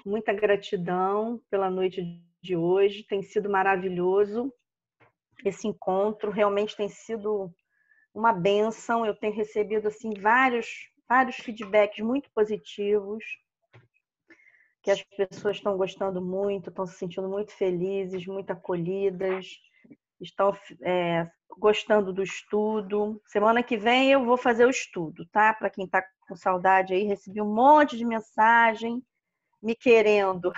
Muita gratidão pela noite de hoje. Tem sido maravilhoso esse encontro. Realmente tem sido uma bênção. Eu tenho recebido assim vários feedbacks muito positivos, que as pessoas estão gostando muito, estão se sentindo muito felizes, muito acolhidas, estão gostando do estudo. Semana que vem eu vou fazer o estudo, tá? Para quem está com saudade aí, recebi um monte de mensagem me querendo.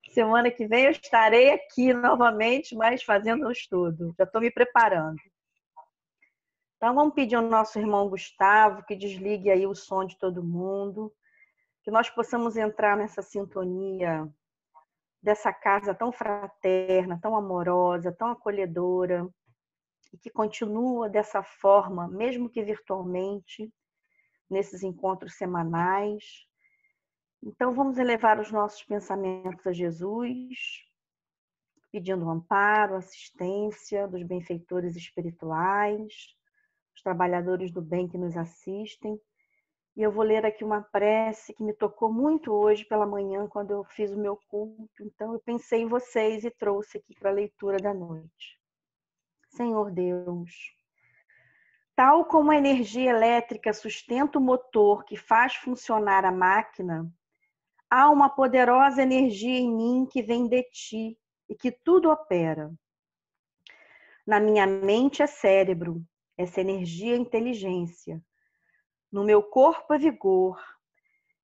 Semana que vem eu estarei aqui novamente, mas fazendo o estudo. Já estou me preparando. Então vamos pedir ao nosso irmão Gustavo que desligue aí o som de todo mundo, que nós possamos entrar nessa sintonia dessa casa tão fraterna, tão amorosa, tão acolhedora, e que continua dessa forma, mesmo que virtualmente, nesses encontros semanais. Então vamos elevar os nossos pensamentos a Jesus, pedindo o amparo, assistência dos benfeitores espirituais, os trabalhadores do bem que nos assistem. E eu vou ler aqui uma prece que me tocou muito hoje pela manhã, quando eu fiz o meu culto. Então eu pensei em vocês e trouxe aqui para a leitura da noite. Senhor Deus, tal como a energia elétrica sustenta o motor que faz funcionar a máquina, há uma poderosa energia em mim que vem de ti e que tudo opera. Na minha mente é cérebro, essa energia é inteligência. No meu corpo é vigor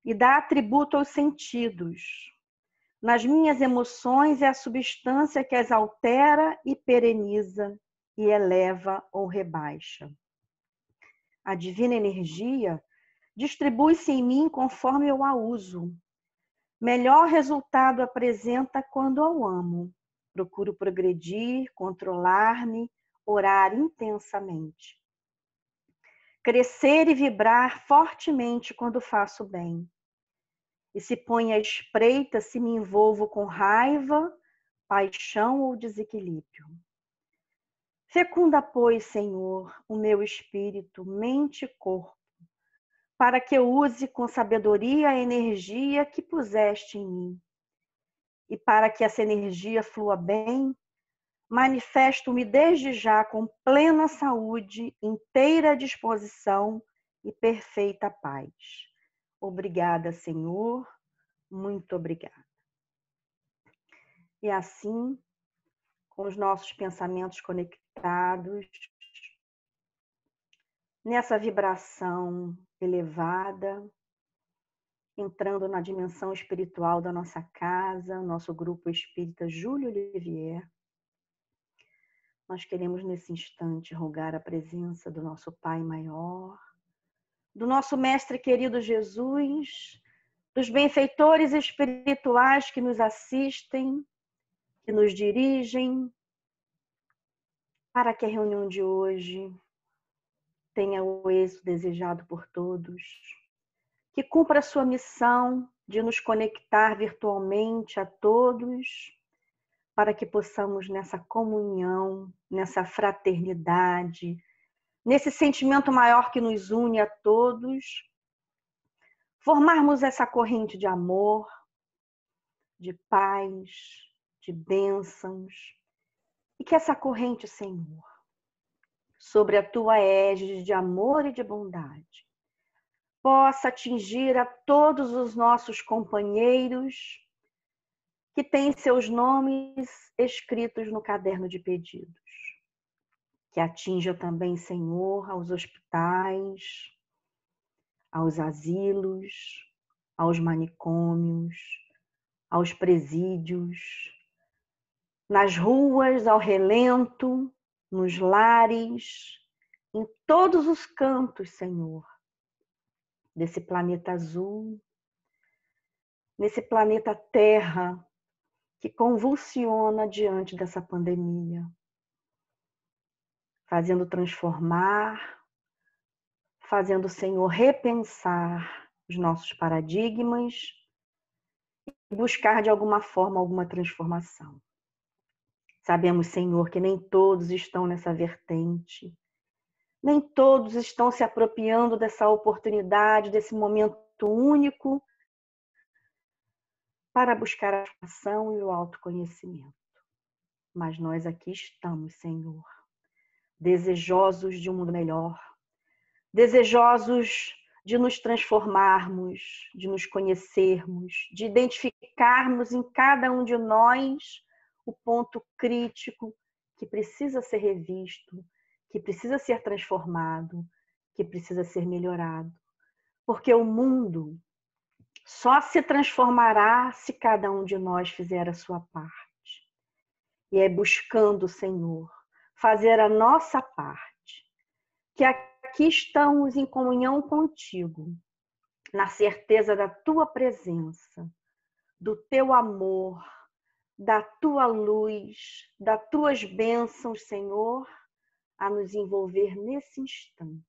e dá atributo aos sentidos. Nas minhas emoções é a substância que as altera e pereniza e eleva ou rebaixa. A divina energia distribui-se em mim conforme eu a uso. Melhor resultado apresenta quando eu amo. Procuro progredir, controlar-me, orar intensamente. Crescer e vibrar fortemente quando faço bem. E se põe à espreita se me envolvo com raiva, paixão ou desequilíbrio. Fecunda, pois, Senhor, o meu espírito, mente e corpo, para que eu use com sabedoria a energia que puseste em mim. E para que essa energia flua bem, manifesto-me desde já com plena saúde, inteira disposição e perfeita paz. Obrigada, Senhor, muito obrigada. E assim, com os nossos pensamentos conectados, nessa vibração elevada, entrando na dimensão espiritual da nossa casa, nosso grupo espírita Júlio Olivier, nós queremos nesse instante rogar a presença do nosso Pai Maior, do nosso Mestre querido Jesus, dos benfeitores espirituais que nos assistem, que nos dirigem, para que a reunião de hoje tenha o êxito desejado por todos, que cumpra a sua missão de nos conectar virtualmente a todos, para que possamos nessa comunhão, nessa fraternidade, nesse sentimento maior que nos une a todos, formarmos essa corrente de amor, de paz, de bênçãos, e que essa corrente, Senhor, sobre a tua égide de amor e de bondade, possa atingir a todos os nossos companheiros que têm seus nomes escritos no caderno de pedidos. Que atinja também, Senhor, aos hospitais, aos asilos, aos manicômios, aos presídios, nas ruas, ao relento, nos lares, em todos os cantos, Senhor, desse planeta azul, nesse planeta Terra, que convulsiona diante dessa pandemia, fazendo transformar, fazendo o Senhor repensar os nossos paradigmas e buscar de alguma forma alguma transformação. Sabemos, Senhor, que nem todos estão nessa vertente, nem todos estão se apropriando dessa oportunidade, desse momento único para buscar a ação e o autoconhecimento. Mas nós aqui estamos, Senhor, desejosos de um mundo melhor, desejosos de nos transformarmos, de nos conhecermos, de identificarmos em cada um de nós o ponto crítico que precisa ser revisto, que precisa ser transformado, que precisa ser melhorado. Porque o mundo só se transformará se cada um de nós fizer a sua parte. E é buscando, Senhor, fazer a nossa parte, que aqui estamos em comunhão contigo, na certeza da tua presença, do teu amor, da tua luz, das tuas bênçãos, Senhor, a nos envolver nesse instante.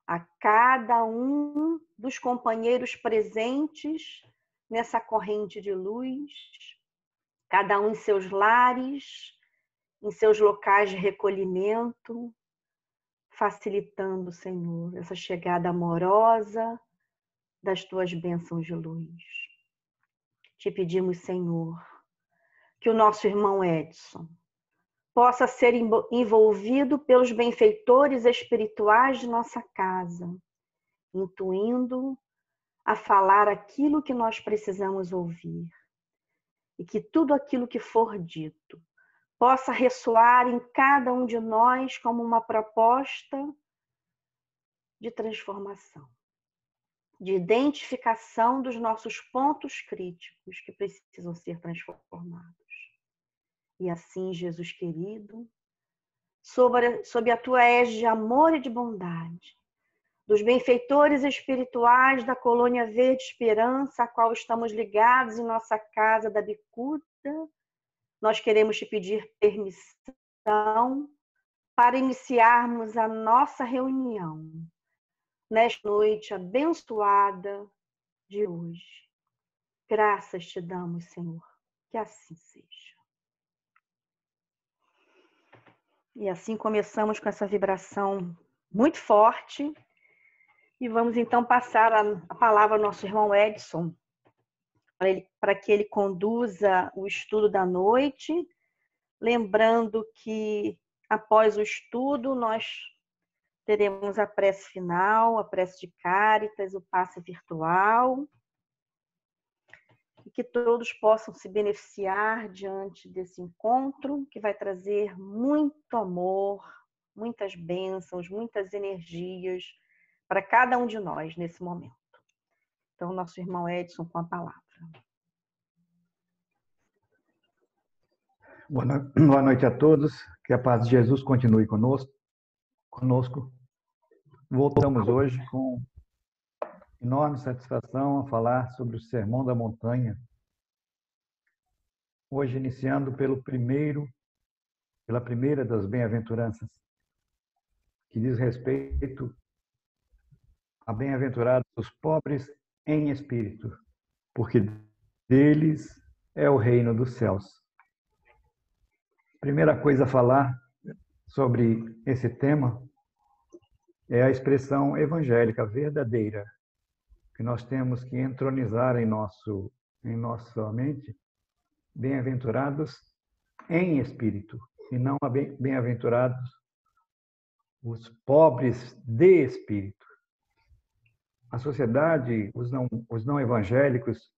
A cada um dos companheiros presentes nessa corrente de luz, cada um em seus lares, em seus locais de recolhimento, facilitando, Senhor, essa chegada amorosa das tuas bênçãos de luz. Te pedimos, Senhor, que o nosso irmão Edson possa ser envolvido pelos benfeitores espirituais de nossa casa, intuindo a falar aquilo que nós precisamos ouvir. E que tudo aquilo que for dito possa ressoar em cada um de nós como uma proposta de transformação, de identificação dos nossos pontos críticos que precisam ser transformados. E assim, Jesus querido, sob a tua égide de amor e de bondade, dos benfeitores espirituais da Colônia Verde Esperança, a qual estamos ligados em nossa casa da Bicuda, nós queremos te pedir permissão para iniciarmos a nossa reunião nesta noite abençoada de hoje. Graças te damos, Senhor, que assim seja. E assim começamos com essa vibração muito forte. E vamos então passar a palavra ao nosso irmão Edson, para que ele conduza o estudo da noite. Lembrando que após o estudo nós teremos a prece final, a prece de Cáritas, o passe virtual. E que todos possam se beneficiar diante desse encontro, que vai trazer muito amor, muitas bênçãos, muitas energias para cada um de nós nesse momento. Então, nosso irmão Edson com a palavra. Boa noite a todos, que a paz de Jesus continue conosco. Voltamos hoje com enorme satisfação a falar sobre o Sermão da Montanha. Hoje iniciando pela primeira das bem-aventuranças, que diz respeito a bem-aventurados os pobres em espírito, porque deles é o reino dos céus. Primeira coisa a falar sobre esse tema é a expressão evangélica verdadeira, que nós temos que entronizar em nossa mente, bem-aventurados em espírito, e não bem-aventurados os pobres de espírito. A sociedade, os não evangélicos,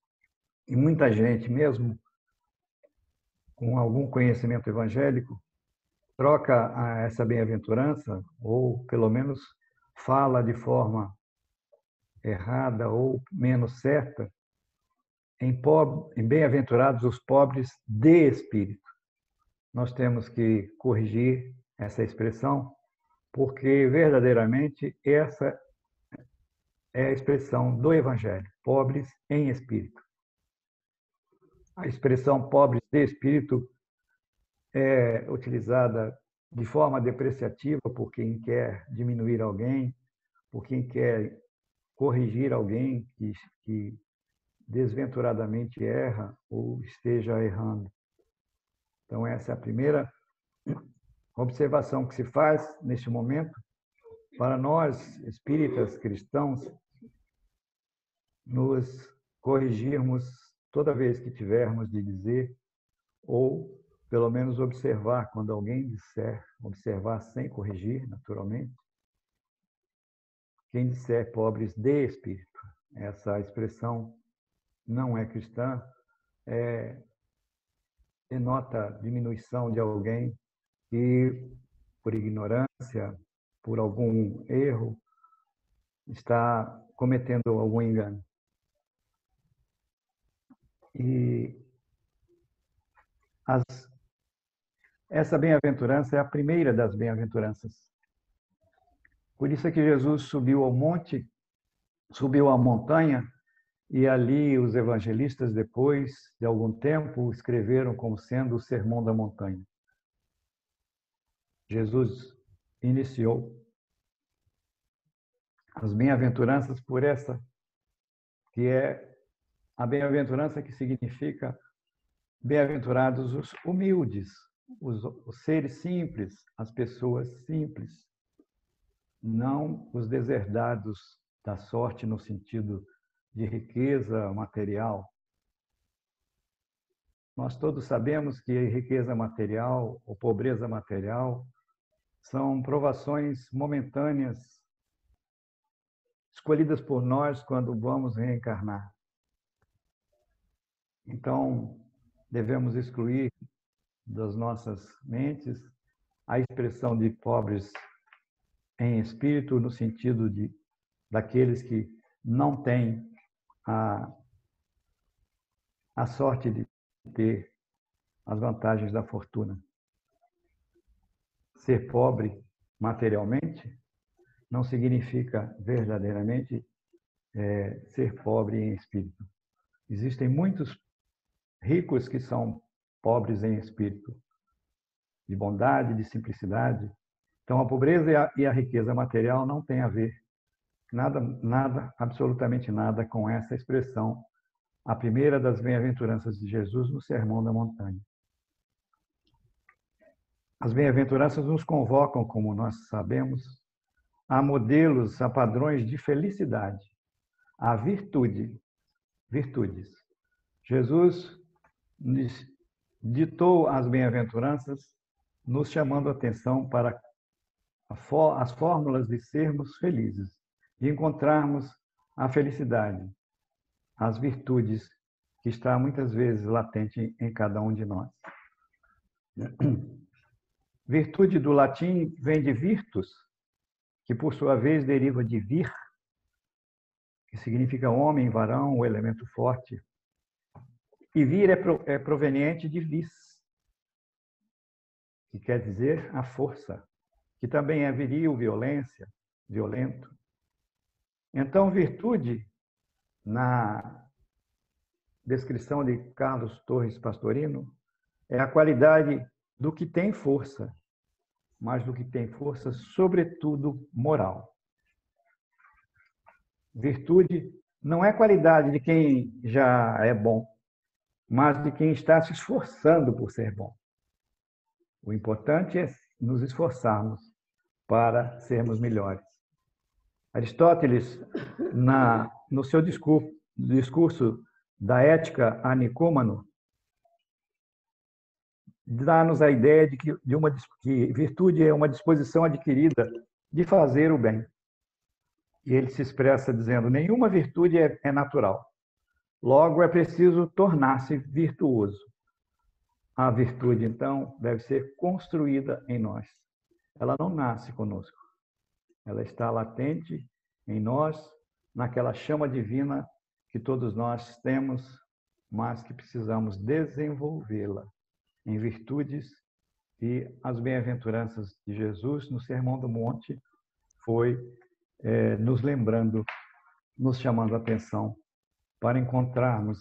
e muita gente mesmo com algum conhecimento evangélico, troca essa bem-aventurança, ou pelo menos fala de forma errada ou menos certa, em bem-aventurados os pobres de espírito. Nós temos que corrigir essa expressão, porque verdadeiramente essa é a expressão do Evangelho, pobres em espírito. A expressão pobres de espírito é utilizada de forma depreciativa por quem quer diminuir alguém, por quem quer corrigir alguém que desventuradamente erra ou esteja errando. Então, essa é a primeira observação que se faz neste momento para nós, espíritas cristãos, nos corrigirmos toda vez que tivermos de dizer, ou pelo menos observar, quando alguém disser, observar sem corrigir, naturalmente, quem disser pobres de espírito, essa expressão não é cristã, denota diminuição de alguém que, por ignorância, por algum erro, está cometendo algum engano. E essa bem-aventurança é a primeira das bem-aventuranças. Por isso é que Jesus subiu ao monte, subiu à montanha, e ali os evangelistas, depois de algum tempo, escreveram como sendo o Sermão da Montanha. Jesus iniciou as bem-aventuranças por essa, que é a bem-aventurança que significa bem-aventurados os humildes, os seres simples, as pessoas simples, não os deserdados da sorte no sentido de riqueza material. Nós todos sabemos que riqueza material ou pobreza material são provações momentâneas escolhidas por nós quando vamos reencarnar. Então, devemos excluir das nossas mentes a expressão de pobres em espírito, no sentido daqueles que não têm a sorte de ter as vantagens da fortuna. Ser pobre materialmente não significa verdadeiramente ser pobre em espírito. Existem muitos ricos que são pobres em espírito, de bondade, de simplicidade. Então, a pobreza e a riqueza material não têm a ver nada, absolutamente nada com essa expressão, a primeira das bem-aventuranças de Jesus no Sermão da Montanha. As bem-aventuranças nos convocam, como nós sabemos, a modelos, a padrões de felicidade, a virtudes. Jesus ditou as bem-aventuranças, nos chamando a atenção para as fórmulas de sermos felizes, de encontrarmos a felicidade, as virtudes que está muitas vezes latente em cada um de nós. Virtude do latim vem de virtus, que por sua vez deriva de vir, que significa homem, varão, o elemento forte. E vir é proveniente de vis, que quer dizer a força, que também é viril, violência, violento. Então, virtude, na descrição de Carlos Torres Pastorino, é a qualidade do que tem força, mas do que tem força, sobretudo, moral. Virtude não é qualidade de quem já é bom, mas de quem está se esforçando por ser bom. O importante é nos esforçarmos para sermos melhores. Aristóteles, no seu discurso da Ética a Nicômano, dá-nos a ideia de que virtude é uma disposição adquirida de fazer o bem. E ele se expressa dizendo: nenhuma virtude é natural. Logo, é preciso tornar-se virtuoso. A virtude, então, deve ser construída em nós. Ela não nasce conosco. Ela está latente em nós, naquela chama divina que todos nós temos, mas que precisamos desenvolvê-la em virtudes. E as bem-aventuranças de Jesus no Sermão do Monte foi nos lembrando, nos chamando a atenção para encontrarmos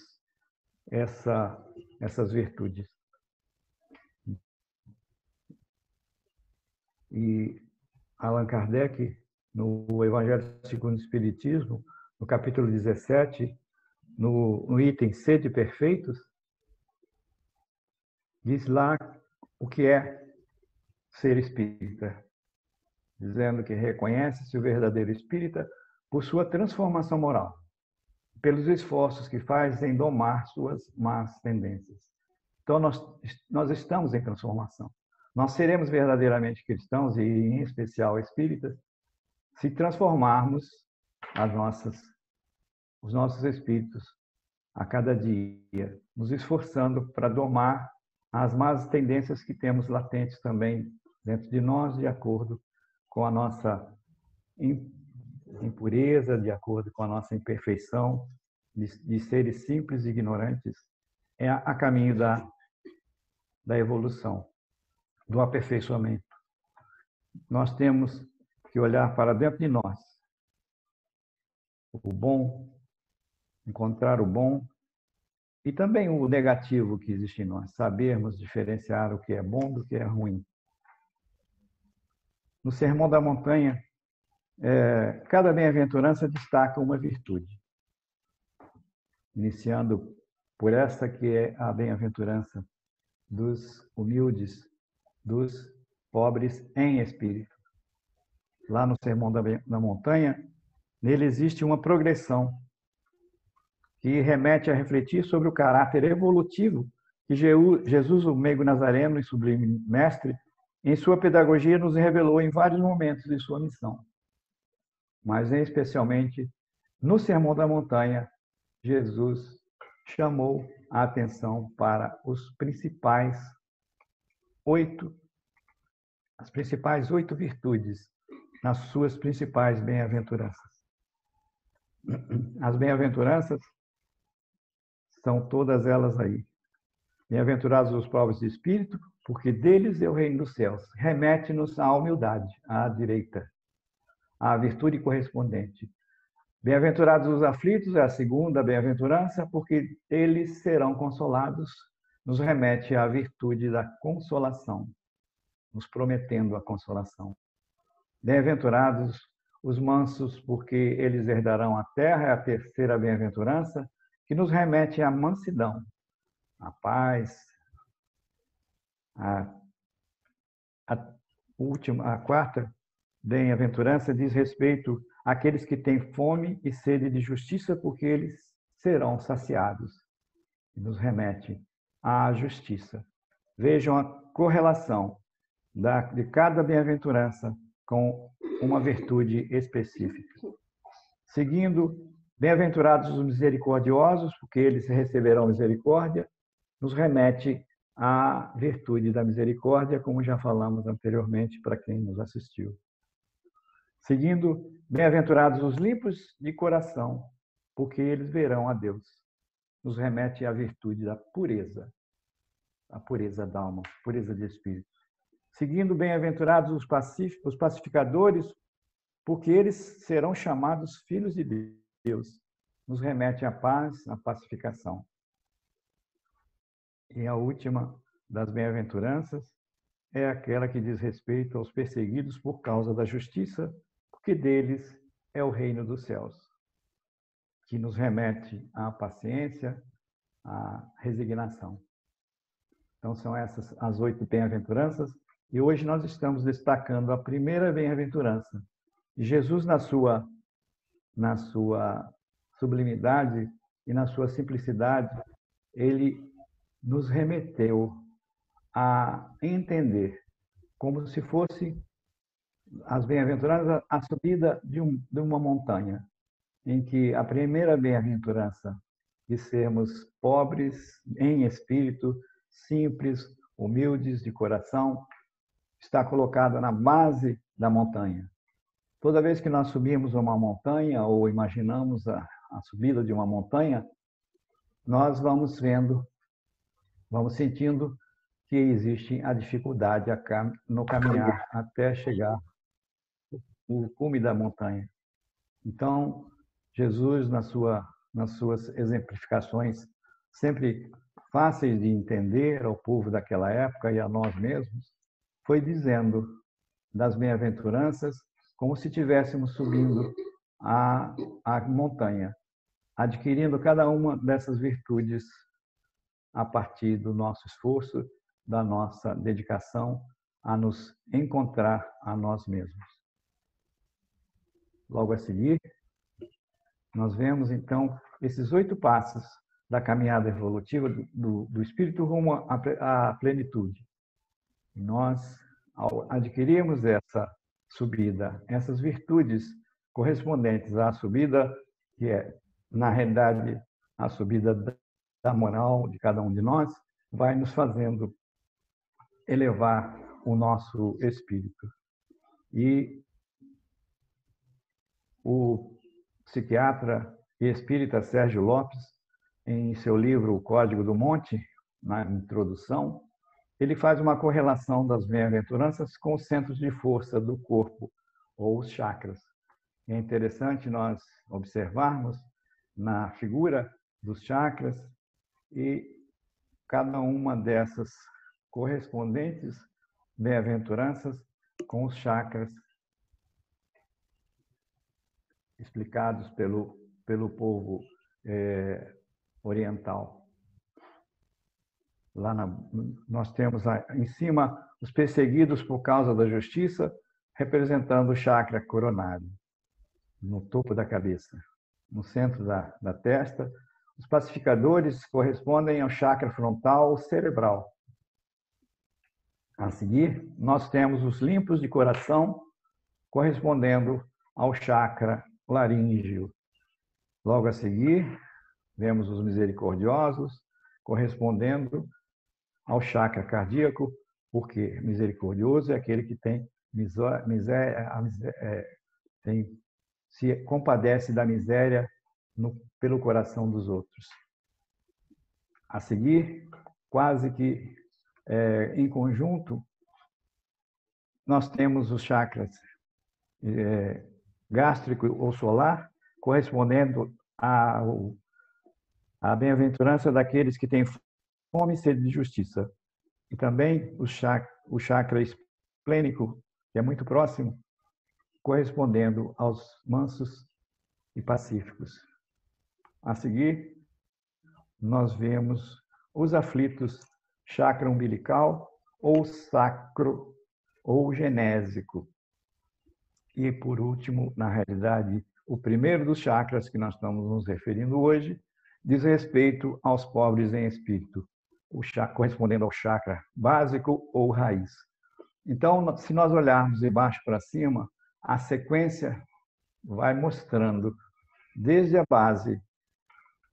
essas virtudes. E Allan Kardec, no Evangelho segundo o Espiritismo, no capítulo 17, no item Sede Perfeitos, diz lá o que é ser espírita, dizendo que reconhece-se o verdadeiro espírita por sua transformação moral. pelos esforços que faz em domar suas más tendências. Então, nós estamos em transformação. Nós seremos verdadeiramente cristãos, e em especial espíritas, se transformarmos os nossos espíritos a cada dia, nos esforçando para domar as más tendências que temos latentes também dentro de nós, de acordo com a nossa impureza, de acordo com a nossa imperfeição, de seres simples e ignorantes, é a caminho da evolução, do aperfeiçoamento. Nós temos que olhar para dentro de nós, o bom, encontrar o bom e também o negativo que existe em nós, sabermos diferenciar o que é bom do que é ruim. No Sermão da Montanha, cada bem-aventurança destaca uma virtude, iniciando por essa que é a bem-aventurança dos humildes, dos pobres em espírito. Lá no Sermão da Montanha, nele existe uma progressão que remete a refletir sobre o caráter evolutivo que Jesus, o meigo nazareno e sublime mestre, em sua pedagogia nos revelou em vários momentos de sua missão. Mas, especialmente, no Sermão da Montanha, Jesus chamou a atenção para as principais 8 virtudes nas suas principais bem-aventuranças. As bem-aventuranças são todas elas aí. Bem-aventurados os pobres de espírito, porque deles é o reino dos céus. Remete-nos à humildade, à direita, à virtude correspondente. Bem-aventurados os aflitos, é a segunda bem-aventurança, porque eles serão consolados. Nos remete à virtude da consolação, nos prometendo a consolação. Bem-aventurados os mansos, porque eles herdarão a terra, é a terceira bem-aventurança, que nos remete à mansidão, à paz. A quarta bem-aventurança diz respeito àqueles que têm fome e sede de justiça, porque eles serão saciados. E nos remete à justiça. Vejam a correlação de cada bem-aventurança com uma virtude específica. Seguindo, bem-aventurados os misericordiosos, porque eles receberão misericórdia, nos remete à virtude da misericórdia, como já falamos anteriormente para quem nos assistiu. Seguindo, bem-aventurados os limpos de coração, porque eles verão a Deus. Nos remete à virtude da pureza, a pureza da alma, pureza de espírito. Seguindo, bem-aventurados os pacificadores, porque eles serão chamados filhos de Deus. Nos remete à paz, à pacificação. E a última das bem-aventuranças é aquela que diz respeito aos perseguidos por causa da justiça, porque deles é o reino dos céus, que nos remete à paciência, à resignação. Então, são essas as 8 bem-aventuranças, e hoje nós estamos destacando a primeira bem-aventurança. E Jesus, na sua sublimidade e na sua simplicidade, ele nos remeteu a entender como se fosse as bem-aventuranças a subida de uma montanha, em que a primeira bem-aventurança de sermos pobres em espírito, simples, humildes de coração, está colocada na base da montanha. Toda vez que nós subimos uma montanha ou imaginamos a subida de uma montanha, nós vamos vendo, vamos sentindo que existe a dificuldade no caminhar até chegar ao cume da montanha. Então, Jesus, nas suas exemplificações, sempre fáceis de entender ao povo daquela época e a nós mesmos, foi dizendo das bem-aventuranças como se estivéssemos subindo a montanha, adquirindo cada uma dessas virtudes a partir do nosso esforço, da nossa dedicação a nos encontrar a nós mesmos. Logo a seguir, nós vemos, então, esses 8 passos da caminhada evolutiva do espírito rumo à plenitude. E nós, ao adquirirmos essa subida, essas virtudes correspondentes à subida, que é, na realidade, a subida da moral de cada um de nós, vai nos fazendo elevar o nosso espírito. E o psiquiatra e espírita Sérgio Lopes, em seu livro O Código do Monte, na introdução, ele faz uma correlação das bem-aventuranças com os centros de força do corpo, ou os chakras. É interessante nós observarmos na figura dos chakras e cada uma dessas correspondentes bem-aventuranças com os chakras explicados pelo povo oriental. Lá nós temos em cima os perseguidos por causa da justiça, representando o chakra coronário, no topo da cabeça. No centro da testa, os pacificadores correspondem ao chakra frontal cerebral. A seguir, nós temos os limpos de coração, correspondendo ao chakra laríngeo. Logo a seguir, vemos os misericordiosos, correspondendo ao chakra cardíaco, porque misericordioso é aquele que se compadece da miséria pelo coração dos outros. A seguir, quase que em conjunto, nós temos os chakras gástrico ou solar, correspondendo à bem-aventurança daqueles que têm fome e sede de justiça. E também o chakra esplênico, que é muito próximo, correspondendo aos mansos e pacíficos. A seguir, nós vemos os aflitos, chakra umbilical ou sacro ou genésico. E, por último, na realidade, o primeiro dos chakras que nós estamos nos referindo hoje diz respeito aos pobres em espírito, correspondendo ao chakra básico ou raiz. Então, se nós olharmos de baixo para cima, a sequência vai mostrando desde a base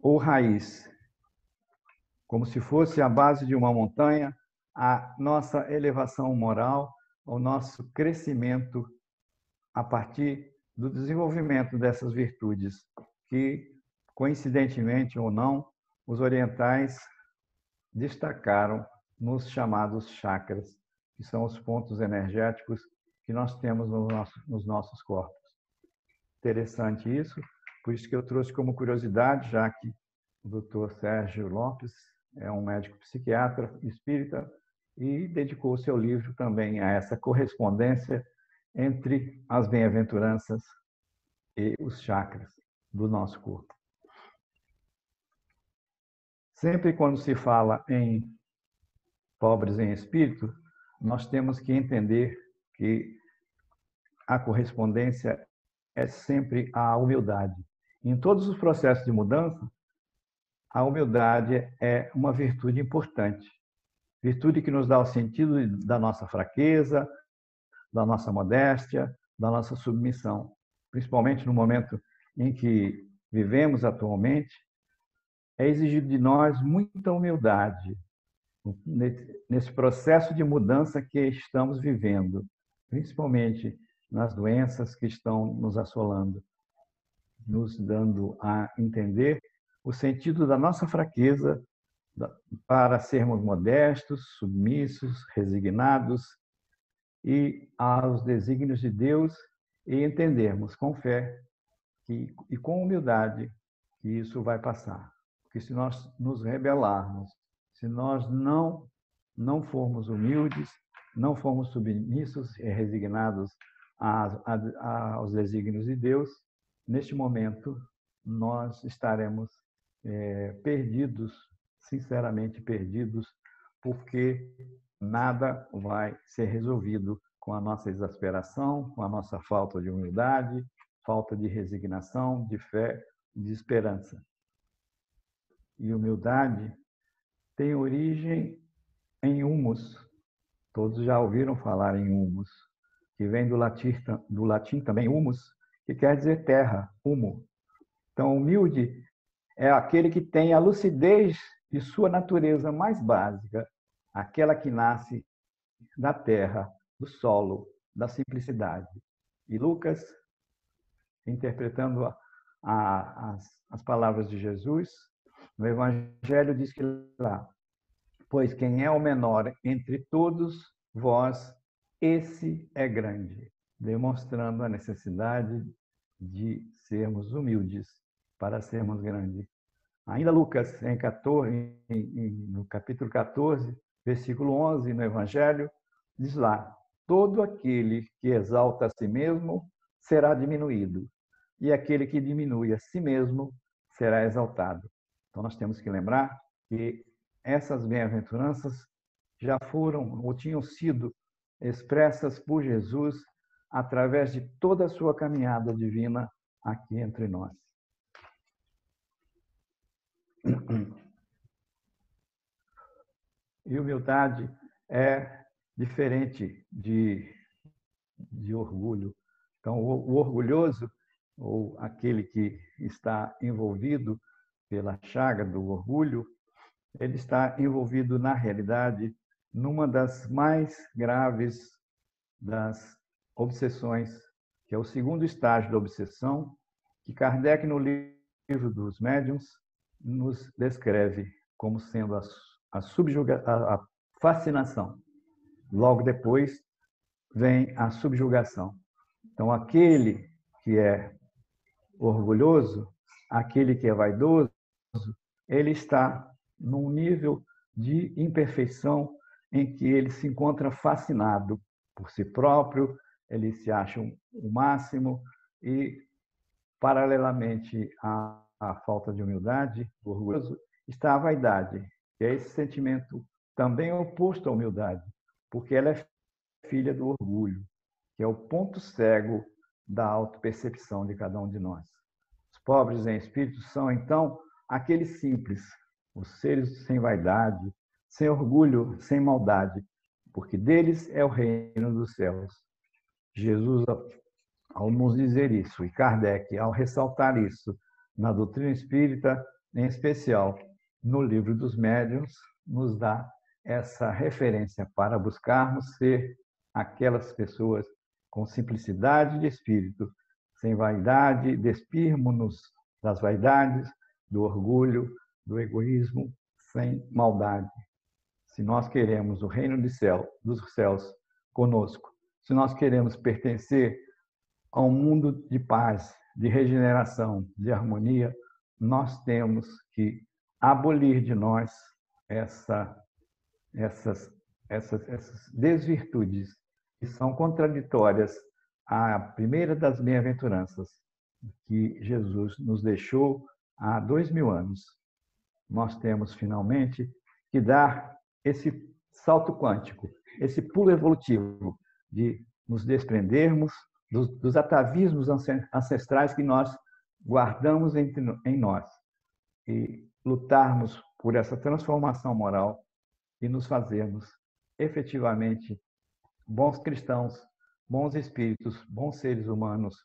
ou raiz, como se fosse a base de uma montanha, a nossa elevação moral, o nosso crescimento a partir do desenvolvimento dessas virtudes, que, coincidentemente ou não, os orientais destacaram nos chamados chakras, que são os pontos energéticos que nós temos nos nossos corpos. Interessante isso, por isso que eu trouxe como curiosidade, já que o Dr. Sérgio Lopes é um médico psiquiatra espírita e dedicou seu livro também a essa correspondência entre as bem-aventuranças e os chakras do nosso corpo. Sempre quando se fala em pobres em espírito, nós temos que entender que a correspondência é sempre a humildade. Em todos os processos de mudança, a humildade é uma virtude importante. Virtude que nos dá o sentido da nossa fraqueza, da nossa modéstia, da nossa submissão. Principalmente no momento em que vivemos atualmente, é exigido de nós muita humildade nesse processo de mudança que estamos vivendo, principalmente nas doenças que estão nos assolando, nos dando a entender o sentido da nossa fraqueza para sermos modestos, submissos, resignados e aos desígnios de Deus e entendermos com fé e com humildade que isso vai passar. Porque se nós nos rebelarmos, se nós não formos humildes, não formos submissos e resignados aos desígnios de Deus, neste momento nós estaremos perdidos, sinceramente perdidos, porque nada vai ser resolvido com a nossa exasperação, com a nossa falta de humildade, falta de resignação, de fé de esperança. E humildade tem origem em humus. Todos já ouviram falar em humus, que vem do latim também humus, que quer dizer terra, humo. Então, humilde é aquele que tem a lucidez de sua natureza mais básica, aquela que nasce da terra, do solo, da simplicidade. E Lucas, interpretando as palavras de Jesus, no Evangelho diz que lá, pois quem é o menor entre todos vós, esse é grande, demonstrando a necessidade de sermos humildes para sermos grandes. Ainda Lucas, no capítulo 14, versículo 11, no Evangelho, diz lá, todo aquele que exalta a si mesmo será diminuído, e aquele que diminui a si mesmo será exaltado. Então, nós temos que lembrar que essas bem-aventuranças já foram ou tinham sido expressas por Jesus através de toda a sua caminhada divina aqui entre nós. E humildade é diferente de orgulho. Então, o orgulhoso, ou aquele que está envolvido pela chaga do orgulho, ele está envolvido, na realidade, numa das mais graves das obsessões, que é o segundo estágio da obsessão, que Kardec, no livro dos Médiuns, nos descreve como sendo a fascinação. Logo depois vem a subjugação. Então, aquele que é orgulhoso, aquele que é vaidoso, ele está num nível de imperfeição em que ele se encontra fascinado por si próprio, ele se acha o máximo e, paralelamente à falta de humildade, o orgulhoso, está a vaidade, que é esse sentimento também oposto à humildade, porque ela é filha do orgulho, que é o ponto cego da autopercepção de cada um de nós. Os pobres em espírito são, então, aqueles simples, os seres sem vaidade, sem orgulho, sem maldade, porque deles é o reino dos céus. Jesus, ao nos dizer isso, e Kardec, ao ressaltar isso na doutrina espírita, em especial no livro dos Médiuns, nos dá essa referência para buscarmos ser aquelas pessoas com simplicidade de espírito, sem vaidade, despirmos-nos das vaidades, do orgulho, do egoísmo, sem maldade. Se nós queremos o reino dos céus conosco, se nós queremos pertencer a um mundo de paz, de regeneração, de harmonia, nós temos que abolir de nós essas desvirtudes que são contraditórias à primeira das bem-aventuranças que Jesus nos deixou há 2000 anos. Nós temos, finalmente, que dar esse salto quântico, esse pulo evolutivo de nos desprendermos dos atavismos ancestrais que nós guardamos em nós e lutarmos por essa transformação moral e nos fazermos efetivamente bons cristãos, bons espíritos, bons seres humanos,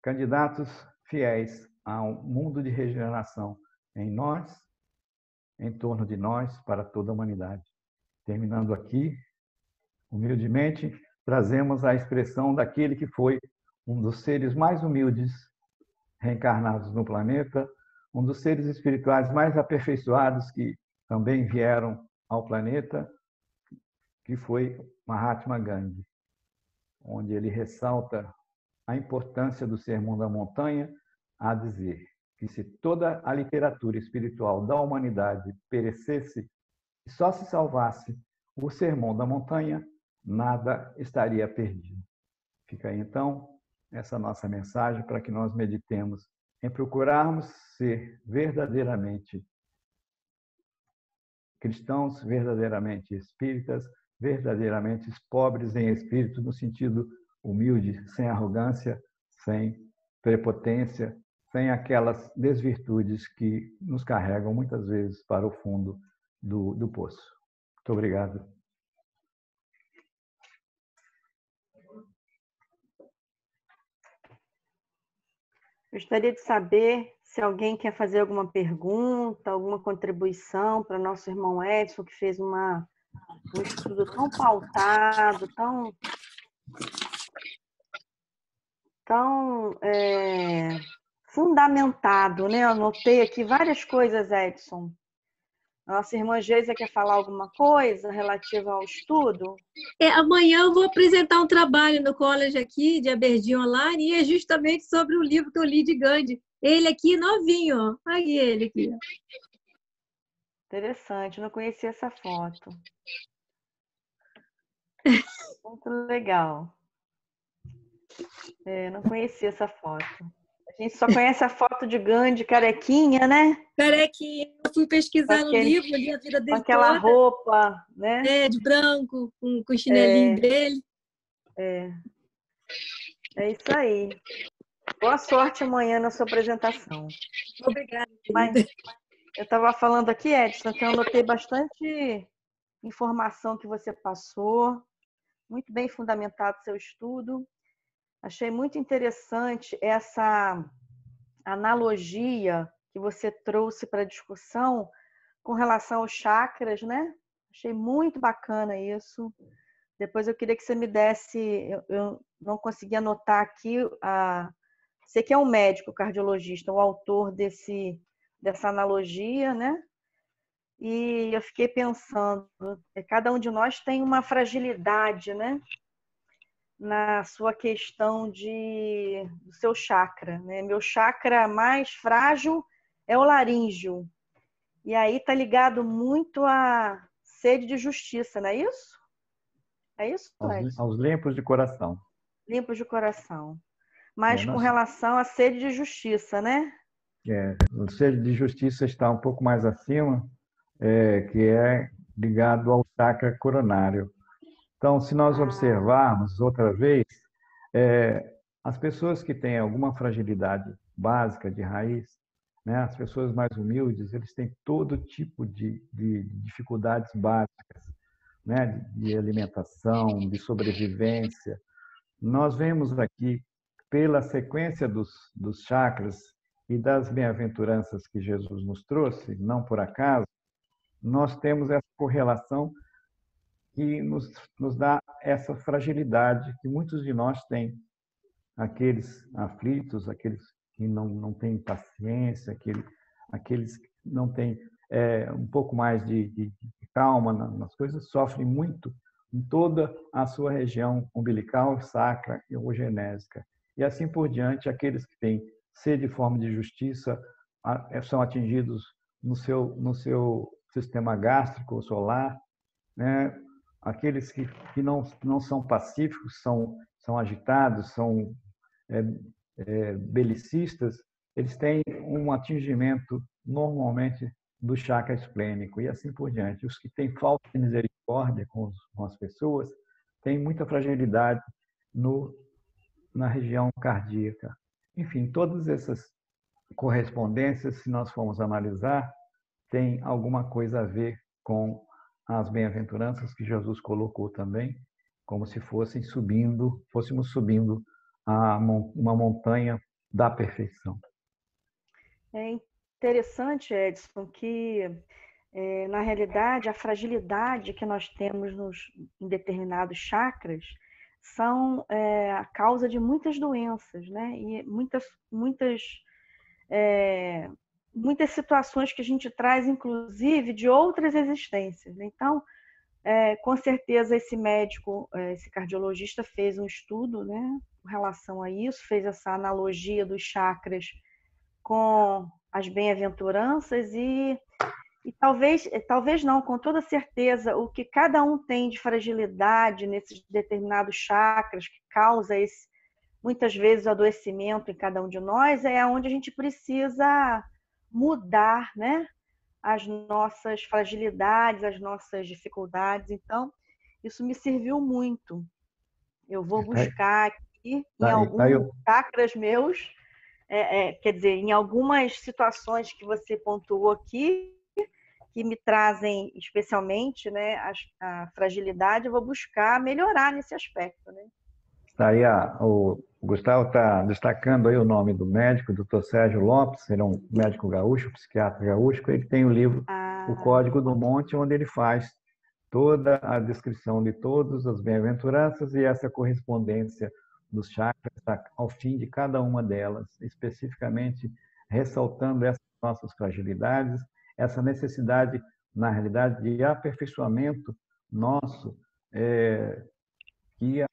candidatos fiéis a um mundo de regeneração em nós, em torno de nós, para toda a humanidade. Terminando aqui, humildemente, trazemos a expressão daquele que foi um dos seres mais humildes reencarnados no planeta, um dos seres espirituais mais aperfeiçoados que também vieram ao planeta, que foi Mahatma Gandhi, onde ele ressalta a importância do Sermão da Montanha, a dizer que se toda a literatura espiritual da humanidade perecesse e só se salvasse o Sermão da Montanha, nada estaria perdido. Fica aí, então, essa nossa mensagem para que nós meditemos em procurarmos ser verdadeiramente cristãos, verdadeiramente espíritas, verdadeiramente pobres em espírito, no sentido humilde, sem arrogância, sem prepotência, sem aquelas desvirtudes que nos carregam muitas vezes para o fundo do poço. Muito obrigado. Gostaria de saber se alguém quer fazer alguma pergunta, alguma contribuição para nosso irmão Edson, que fez um estudo tão pautado, tão fundamentado, né? Eu anotei aqui várias coisas, Edson. Nossa irmã Geisa quer falar alguma coisa relativa ao estudo? Amanhã eu vou apresentar um trabalho no college aqui, de Aberdeen Online, e é justamente sobre o livro que eu li de Gandhi. Ele aqui, novinho, ó. Aí ele aqui. Interessante, não conhecia essa foto. Muito legal. Não conhecia essa foto. A gente só conhece a foto de Gandhi, carequinha, né? Carequinha. Eu fui pesquisar no livro, li a vida com dele aquela toda. roupa, né? De branco, com o chinelinho dele. É isso aí. Boa sorte amanhã na sua apresentação. Obrigada. Mas eu estava falando aqui, Edson, que eu anotei bastante informação que você passou, muito bem fundamentado seu estudo. Achei muito interessante essa analogia que você trouxe para a discussão com relação aos chakras, né? Achei muito bacana isso. Depois eu queria que você me desse, eu não consegui anotar aqui, você que é um médico cardiologista, o autor dessa analogia, né? E eu fiquei pensando, cada um de nós tem uma fragilidade, né? Na sua questão do seu chakra, né? Meu chakra mais frágil é o laríngeo. E aí está ligado muito à sede de justiça, não é isso? É isso, Edson? Aos limpos de coração. Limpos de coração. Mas com relação à sede de justiça, né? O sede de justiça está um pouco mais acima, que é ligado ao chakra coronário. Então, se nós observarmos outra vez, as pessoas que têm alguma fragilidade básica de raiz, né, as pessoas mais humildes, eles têm todo tipo de dificuldades básicas, né, de alimentação, de sobrevivência. Nós vemos aqui, pela sequência dos chakras e das bem-aventuranças que Jesus nos trouxe, não por acaso, nós temos essa correlação que nos dá essa fragilidade que muitos de nós têm. Aqueles aflitos, aqueles que não têm paciência, aqueles que não têm um pouco mais de calma nas coisas, sofrem muito em toda a sua região umbilical, sacra e genésica. E assim por diante, aqueles que têm sede e fome de justiça são atingidos no seu sistema gástrico ou solar, né? Aqueles que não são pacíficos, são agitados, são belicistas, eles têm um atingimento normalmente do chakra esplênico e assim por diante. Os que têm falta de misericórdia com as pessoas têm muita fragilidade na região cardíaca. Enfim, todas essas correspondências, se nós formos analisar, tem alguma coisa a ver com as bem-aventuranças que Jesus colocou também, como se fôssemos subindo uma montanha da perfeição. É interessante, Edson, que na realidade a fragilidade que nós temos em determinados chakras são a causa de muitas doenças, né? E muitas situações que a gente traz, inclusive, de outras existências. Então, com certeza, esse médico, esse cardiologista fez um estudo, né, com relação a isso, fez essa analogia dos chakras com as bem-aventuranças e talvez não, com toda certeza, o que cada um tem de fragilidade nesses determinados chakras que causa muitas vezes o adoecimento em cada um de nós, é onde a gente precisa mudar, né, as nossas fragilidades, as nossas dificuldades. Então, isso me serviu muito. Eu vou buscar aqui em alguns chakras meus quer dizer, em algumas situações que você pontuou aqui, que me trazem especialmente, né, a fragilidade, eu vou buscar melhorar nesse aspecto, né? Tá aí, o Gustavo está destacando aí o nome do médico, Dr. Sérgio Lopes, ele é um médico gaúcho, psiquiatra gaúcho, ele tem o livro O Código do Monte, onde ele faz toda a descrição de todas as bem-aventuranças e essa correspondência dos chakras ao fim de cada uma delas, especificamente ressaltando essas nossas fragilidades, essa necessidade, na realidade, de aperfeiçoamento nosso, que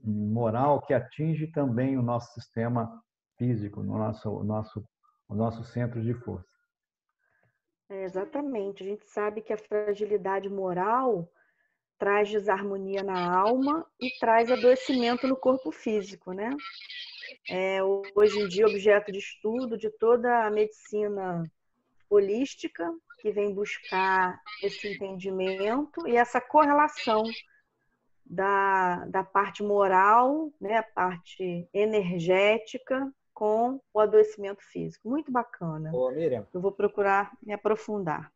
moral que atinge também o nosso sistema físico, o nosso centro de força. Exatamente. A gente sabe que a fragilidade moral traz desarmonia na alma e traz adoecimento no corpo físico, né? Hoje em dia, objeto de estudo de toda a medicina holística, que vem buscar esse entendimento e essa correlação da parte moral, né, a parte energética com o adoecimento físico. Muito bacana. Ô, Miriam. Eu vou procurar me aprofundar.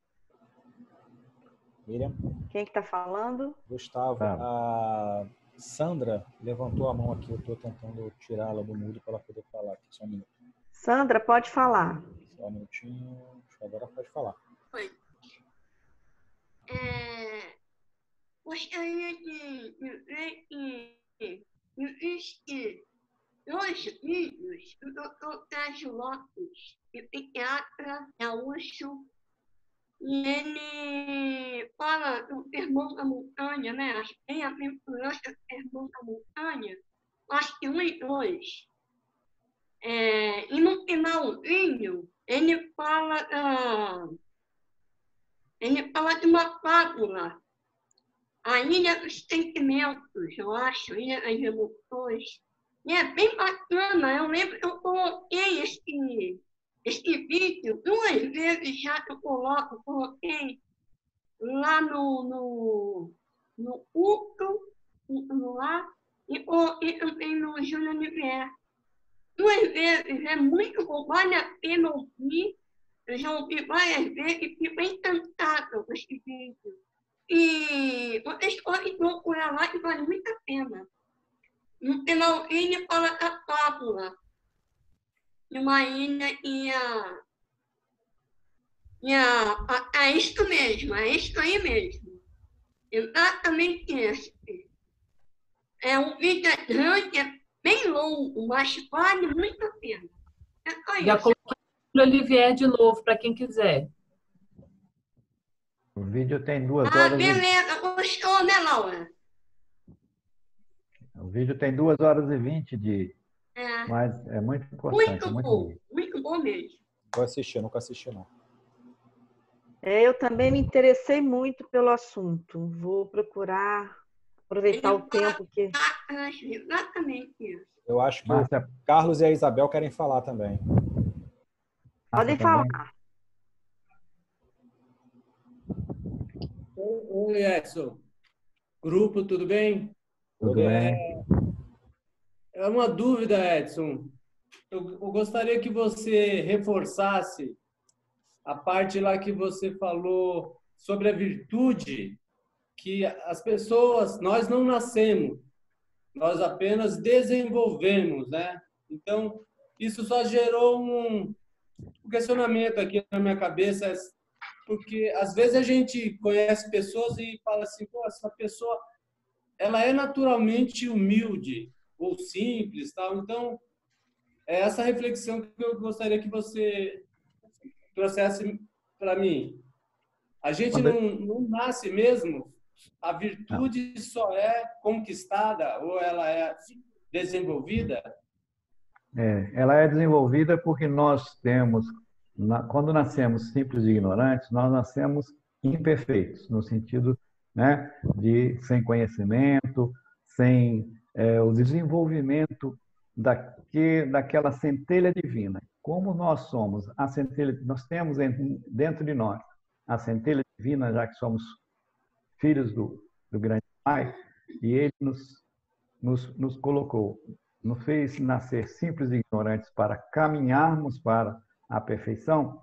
Miriam. Quem é que está falando? Gustavo. A Sandra levantou a mão aqui. Eu estou tentando tirá-la do mudo para ela poder falar aqui. Só um minuto. Sandra, pode falar. Só um minutinho. Agora pode falar. Oi. Gostaria de dizer que existem 2 vídeos do Dr. Sérgio Lopes, psiquiatra gaúcho, e ele fala do Sermão da Montanha, né? As bem-aventuranças do Sermão da Montanha, parte 1 e 2. E no finalzinho, ele fala de uma fábula, a Ilha dos Sentimentos, eu acho, Ilha das Emoções. E é bem bacana, eu lembro que eu coloquei esse vídeo 2 vezes já que eu coloquei lá no culto, lá, e coloquei também no Júnior Nivier. 2 vezes, é muito bom, vale a pena ouvir. Eu já ouvi várias vezes e fico encantada com esse vídeo. E vocês podem procurar lá que vale muito a pena. No finalzinho ele fala da fábula de uma ilha é isso mesmo, é isso aí mesmo. Exatamente isso. É um vídeo grande, é bem longo, mas vale muito a pena. É só isso. Já coloquei o Olivier de novo, para quem quiser. O vídeo tem 2 horas. Beleza, gostou, né, Laura? O vídeo tem 2 horas e 20 mas é muito importante. Muito bom mesmo. Vou assistir, nunca assisti, não. Eu também me interessei muito pelo assunto. Vou procurar aproveitar o tempo que... Exatamente isso. Eu acho que o Carlos e a Isabel querem falar também. Podem falar. Oi, Edson. Grupo, tudo bem? Tudo bem. É uma dúvida, Edson. Eu gostaria que você reforçasse a parte lá que você falou sobre a virtude, que as pessoas, nós não nascemos, nós apenas desenvolvemos, né? Então, isso só gerou um questionamento aqui na minha cabeça, porque às vezes a gente conhece pessoas e fala assim, pô, essa pessoa, ela é naturalmente humilde ou simples, tal. Então, é essa reflexão que eu gostaria que você trouxesse para mim. A gente não nasce mesmo, a virtude só é conquistada ou ela é desenvolvida? Ela é desenvolvida porque nós temos, quando nascemos simples e ignorantes, nós nascemos imperfeitos, no sentido, né, de sem conhecimento, sem o desenvolvimento daquela centelha divina. Como nós somos a centelha, nós temos dentro de nós a centelha divina, já que somos filhos do grande Pai, e Ele nos colocou nos fez nascer simples e ignorantes para caminharmos para a perfeição,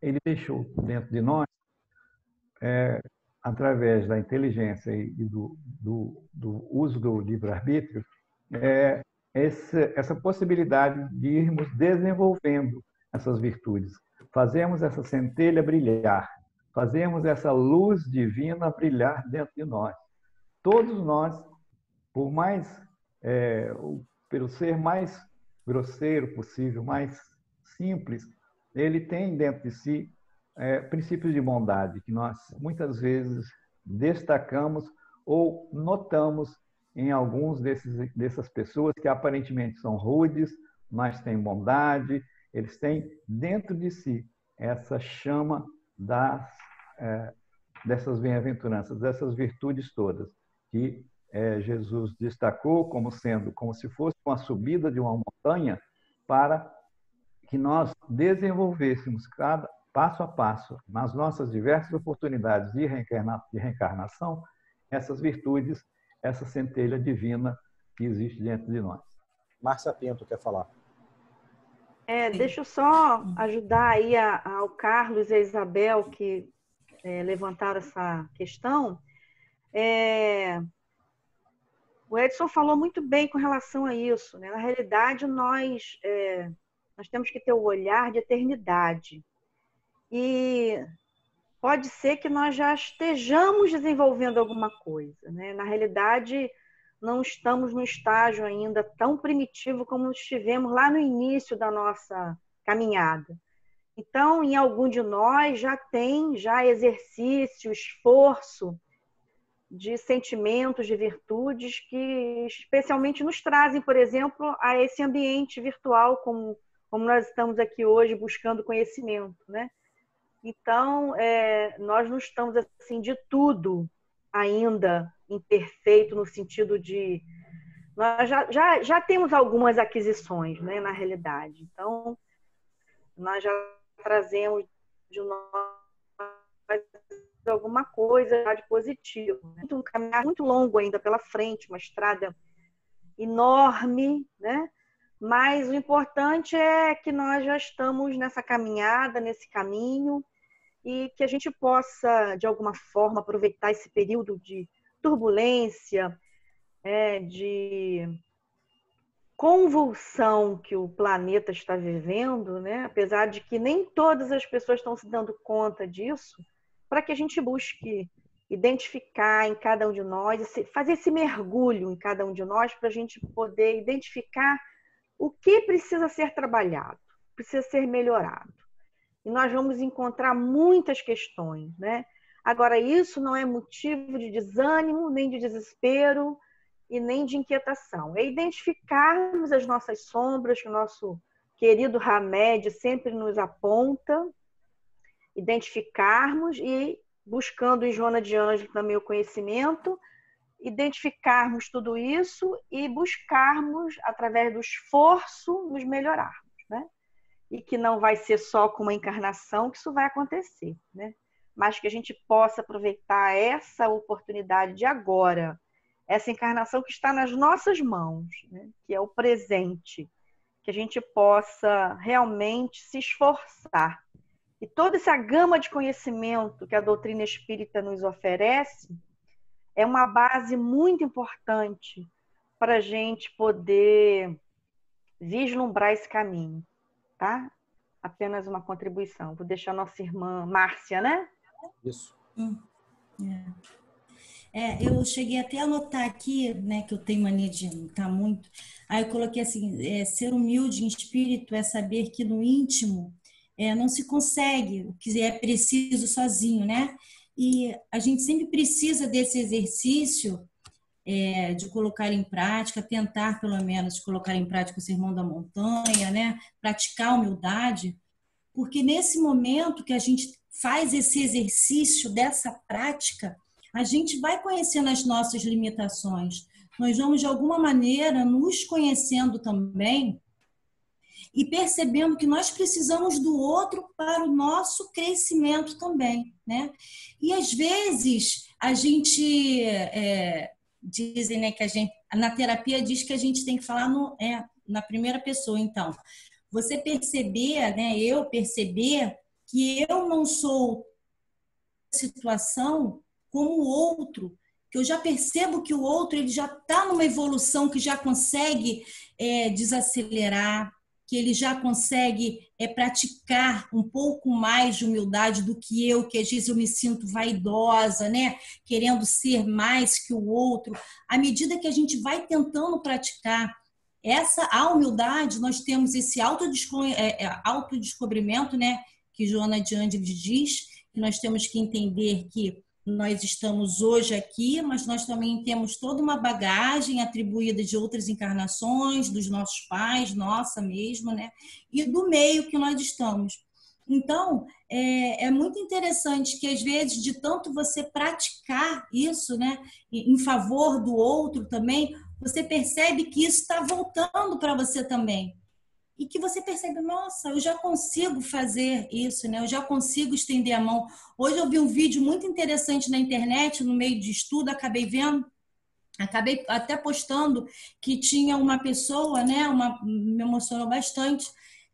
ele deixou dentro de nós, através da inteligência e do uso do livre-arbítrio, essa possibilidade de irmos desenvolvendo essas virtudes. Fazemos essa centelha brilhar, fazemos essa luz divina brilhar dentro de nós. Todos nós, pelo ser mais grosseiro possível, mais simples, ele tem dentro de si princípios de bondade que nós muitas vezes destacamos ou notamos em alguns dessas pessoas que aparentemente são rudes, mas têm bondade. Eles têm dentro de si essa chama dessas bem-aventuranças, dessas virtudes todas, que Jesus destacou como se fosse uma subida de uma montanha, para que nós desenvolvêssemos passo a passo, nas nossas diversas oportunidades de reencarnação, essas virtudes, essa centelha divina que existe dentro de nós. Márcia Pinto quer falar. Deixa eu só ajudar aí ao Carlos e a Isabel, que levantaram essa questão. O Edson falou muito bem com relação a isso, né? Na realidade, nós temos que ter o olhar de eternidade. E pode ser que nós já estejamos desenvolvendo alguma coisa, né? Na realidade, não estamos no estágio ainda tão primitivo como estivemos lá no início da nossa caminhada. Então, em algum de nós já tem exercício, esforço de sentimentos, de virtudes que especialmente nos trazem, por exemplo, a esse ambiente virtual como nós estamos aqui hoje buscando conhecimento, né? Então, nós não estamos assim de tudo ainda imperfeito no sentido de... Nós já temos algumas aquisições, né, na realidade. Então, nós já trazemos de nós alguma coisa de positivo. Um caminhar muito longo ainda pela frente, uma estrada enorme, né? Mas o importante é que nós já estamos nessa caminhada, nesse caminho, e que a gente possa, de alguma forma, aproveitar esse período de turbulência, de convulsão que o planeta está vivendo, né? Apesar de que nem todas as pessoas estão se dando conta disso, para que a gente busque identificar em cada um de nós, fazer esse mergulho em cada um de nós, para a gente poder identificar o que precisa ser trabalhado, precisa ser melhorado. E nós vamos encontrar muitas questões, né? Agora, isso não é motivo de desânimo, nem de desespero e nem de inquietação. É identificarmos as nossas sombras, que o nosso querido Hamed sempre nos aponta, identificarmos e, buscando em Joana de Ângelo também o conhecimento, identificarmos tudo isso e buscarmos, através do esforço, nos melhorarmos, né? E que não vai ser só com uma encarnação que isso vai acontecer, né? Mas que a gente possa aproveitar essa oportunidade de agora, essa encarnação que está nas nossas mãos, né? Que é o presente, que a gente possa realmente se esforçar. E toda essa gama de conhecimento que a doutrina espírita nos oferece é uma base muito importante para a gente poder vislumbrar esse caminho, tá? Apenas uma contribuição. Vou deixar a nossa irmã Márcia, né? Isso. Eu cheguei até a anotar aqui, né, que eu tenho mania de anotar muito. Aí eu coloquei assim, ser humilde em espírito é saber que no íntimo não se consegue o que é preciso sozinho, né? E a gente sempre precisa desse exercício de colocar em prática, tentar pelo menos colocar em prática o Sermão da Montanha, né? Praticar a humildade, porque nesse momento que a gente faz esse exercício dessa prática, a gente vai conhecendo as nossas limitações. Nós vamos, de alguma maneira, nos conhecendo também e percebendo que nós precisamos do outro para o nosso crescimento também, né? E, às vezes, a gente dizem, né, que a gente, na terapia diz que a gente tem que falar na primeira pessoa. Então, você perceber, né, eu perceber que eu não sou situação como o outro, que eu já percebo que o outro ele já está numa evolução que já consegue desacelerar, que ele já consegue praticar um pouco mais de humildade do que eu, que às vezes eu me sinto vaidosa, né? Querendo ser mais que o outro. À medida que a gente vai tentando praticar a humildade, nós temos esse autodescobrimento, né? Que Joana de Ângeles diz, que nós temos que entender que nós estamos hoje aqui, mas nós também temos toda uma bagagem atribuída de outras encarnações, dos nossos pais, nossa mesmo, né? E do meio que nós estamos. Então, é muito interessante que, às vezes, de tanto você praticar isso, né, em favor do outro também, você percebe que isso está voltando para você também. E que você percebe, nossa, eu já consigo fazer isso, né? Eu já consigo estender a mão. Hoje eu vi um vídeo muito interessante na internet, no meio de estudo, acabei até postando que tinha uma pessoa, né? Me emocionou bastante,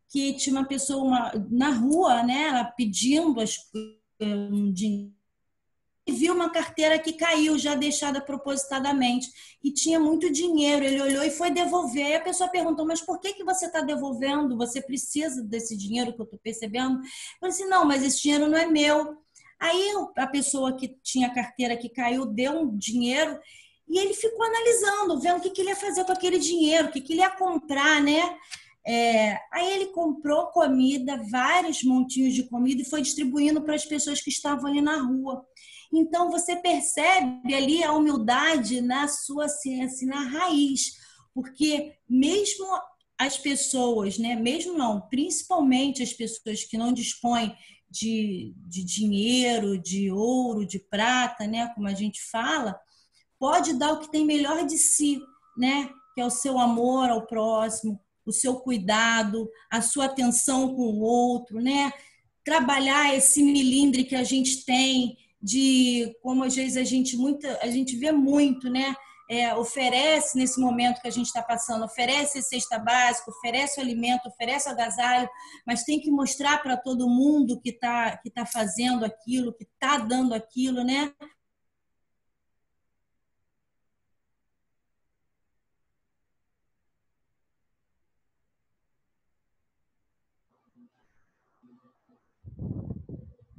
que tinha uma pessoa na rua, né? Ela pedindo um dinheiro. E viu uma carteira que caiu, já deixada propositadamente, e tinha muito dinheiro. Ele olhou e foi devolver. Aí a pessoa perguntou, mas por que você está devolvendo? Você precisa desse dinheiro que eu estou percebendo? Eu falei assim, não, mas esse dinheiro não é meu. Aí a pessoa que tinha a carteira que caiu deu um dinheiro e ele ficou analisando, vendo o que ele ia fazer com aquele dinheiro, o que ele ia comprar, né? Aí ele comprou comida, vários montinhos de comida, e foi distribuindo para as pessoas que estavam ali na rua. Então, você percebe ali a humildade na sua ciência, na raiz, porque mesmo as pessoas, né, mesmo não, principalmente as pessoas que não dispõem de dinheiro, de ouro, de prata, né, como a gente fala, pode dar o que tem melhor de si, né, que é o seu amor ao próximo, o seu cuidado, a sua atenção com o outro, né, trabalhar esse milindre que a gente tem, como às vezes a gente vê muito, né? Oferece nesse momento que a gente está passando, oferece cesta básica, oferece o alimento, oferece o agasalho, mas tem que mostrar para todo mundo que tá fazendo aquilo, que está dando aquilo, né?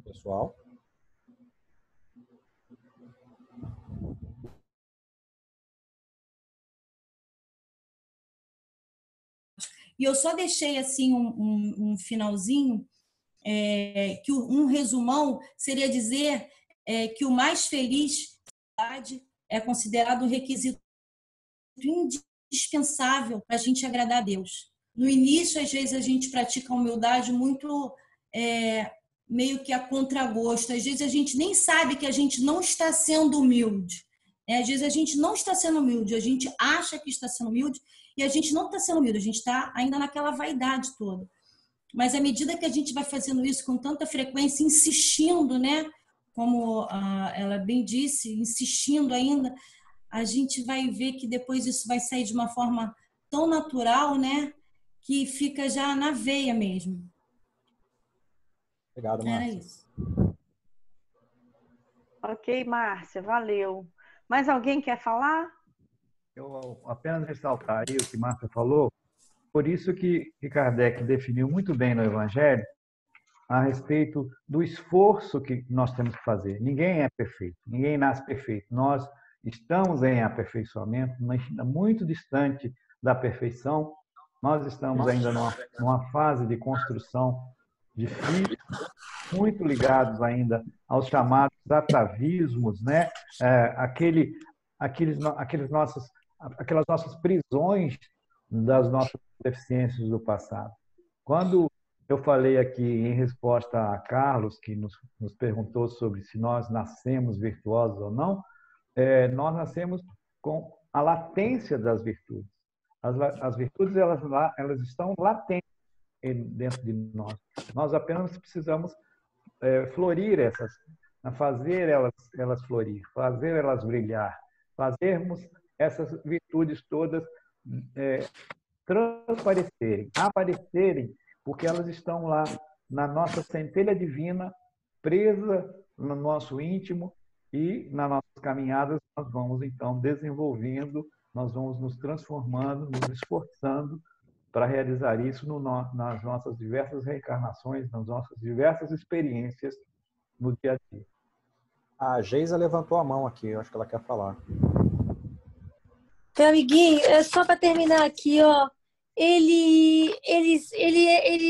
Pessoal? E eu só deixei assim um finalzinho, que um resumão seria dizer que o mais feliz é considerado um requisito indispensável para a gente agradar a Deus. No início, às vezes, a gente pratica a humildade muito meio que a contragosto. Às vezes, a gente nem sabe que a gente não está sendo humilde. Às vezes, a gente não está sendo humilde, a gente acha que está sendo humilde e a gente não está sendo humilde, a gente está ainda naquela vaidade toda. Mas à medida que a gente vai fazendo isso com tanta frequência, insistindo, né? Como ela bem disse, insistindo ainda, a gente vai ver que depois isso vai sair de uma forma tão natural, né? Que fica já na veia mesmo. Obrigado, Márcia. Era isso. Ok, Márcia, valeu. Mais alguém quer falar? Eu apenas ressaltar aí o que Márcia falou. Por isso que Kardec definiu muito bem no Evangelho a respeito do esforço que nós temos que fazer. Ninguém é perfeito, ninguém nasce perfeito. Nós estamos em aperfeiçoamento, mas ainda muito distante da perfeição. Nós estamos ainda numa fase de construção difícil, muito ligados ainda aos chamados atavismos, né? Aquelas nossas prisões das nossas deficiências do passado. Quando eu falei aqui em resposta a Carlos, que nos perguntou sobre se nós nascemos virtuosos ou não, nós nascemos com a latência das virtudes. As virtudes elas estão latentes dentro de nós. Nós apenas precisamos florir fazer elas florir, fazer elas brilhar, fazermos essas virtudes todas transparecerem, aparecerem, porque elas estão lá na nossa centelha divina, presa no nosso íntimo, e nas nossas caminhadas nós vamos então desenvolvendo, nós vamos nos transformando, nos esforçando para realizar isso nas nossas diversas reencarnações, nas nossas diversas experiências no dia a dia. A Geisa levantou a mão aqui, eu acho que ela quer falar. Meu amiguinho, só para terminar aqui, ó. Ele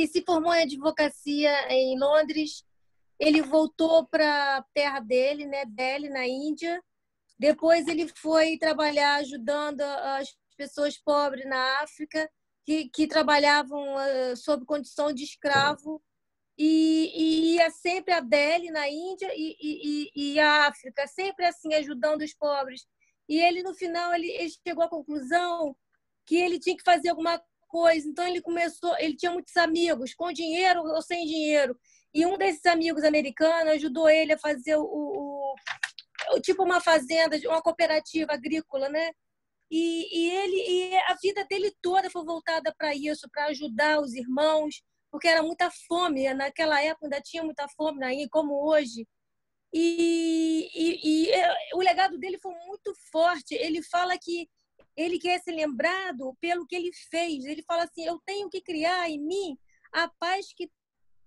se formou em advocacia em Londres. Ele voltou para a terra dele, né, Delhi, na Índia. Depois ele foi trabalhar ajudando as pessoas pobres na África que trabalhavam sob condição de escravo. E ia sempre a Delhi, na Índia, e a África, sempre assim, ajudando os pobres. E ele, no final, ele chegou à conclusão que ele tinha que fazer alguma coisa. Então, ele tinha muitos amigos, com dinheiro ou sem dinheiro. E um desses amigos americanos ajudou ele a fazer tipo uma fazenda, uma cooperativa agrícola, né? E a vida dele toda foi voltada para isso, para ajudar os irmãos, porque era muita fome. Naquela época ainda tinha muita fome aí, como hoje. E o legado dele foi muito forte. Ele fala que ele quer ser lembrado pelo que ele fez. Ele fala assim, eu tenho que criar em mim a paz que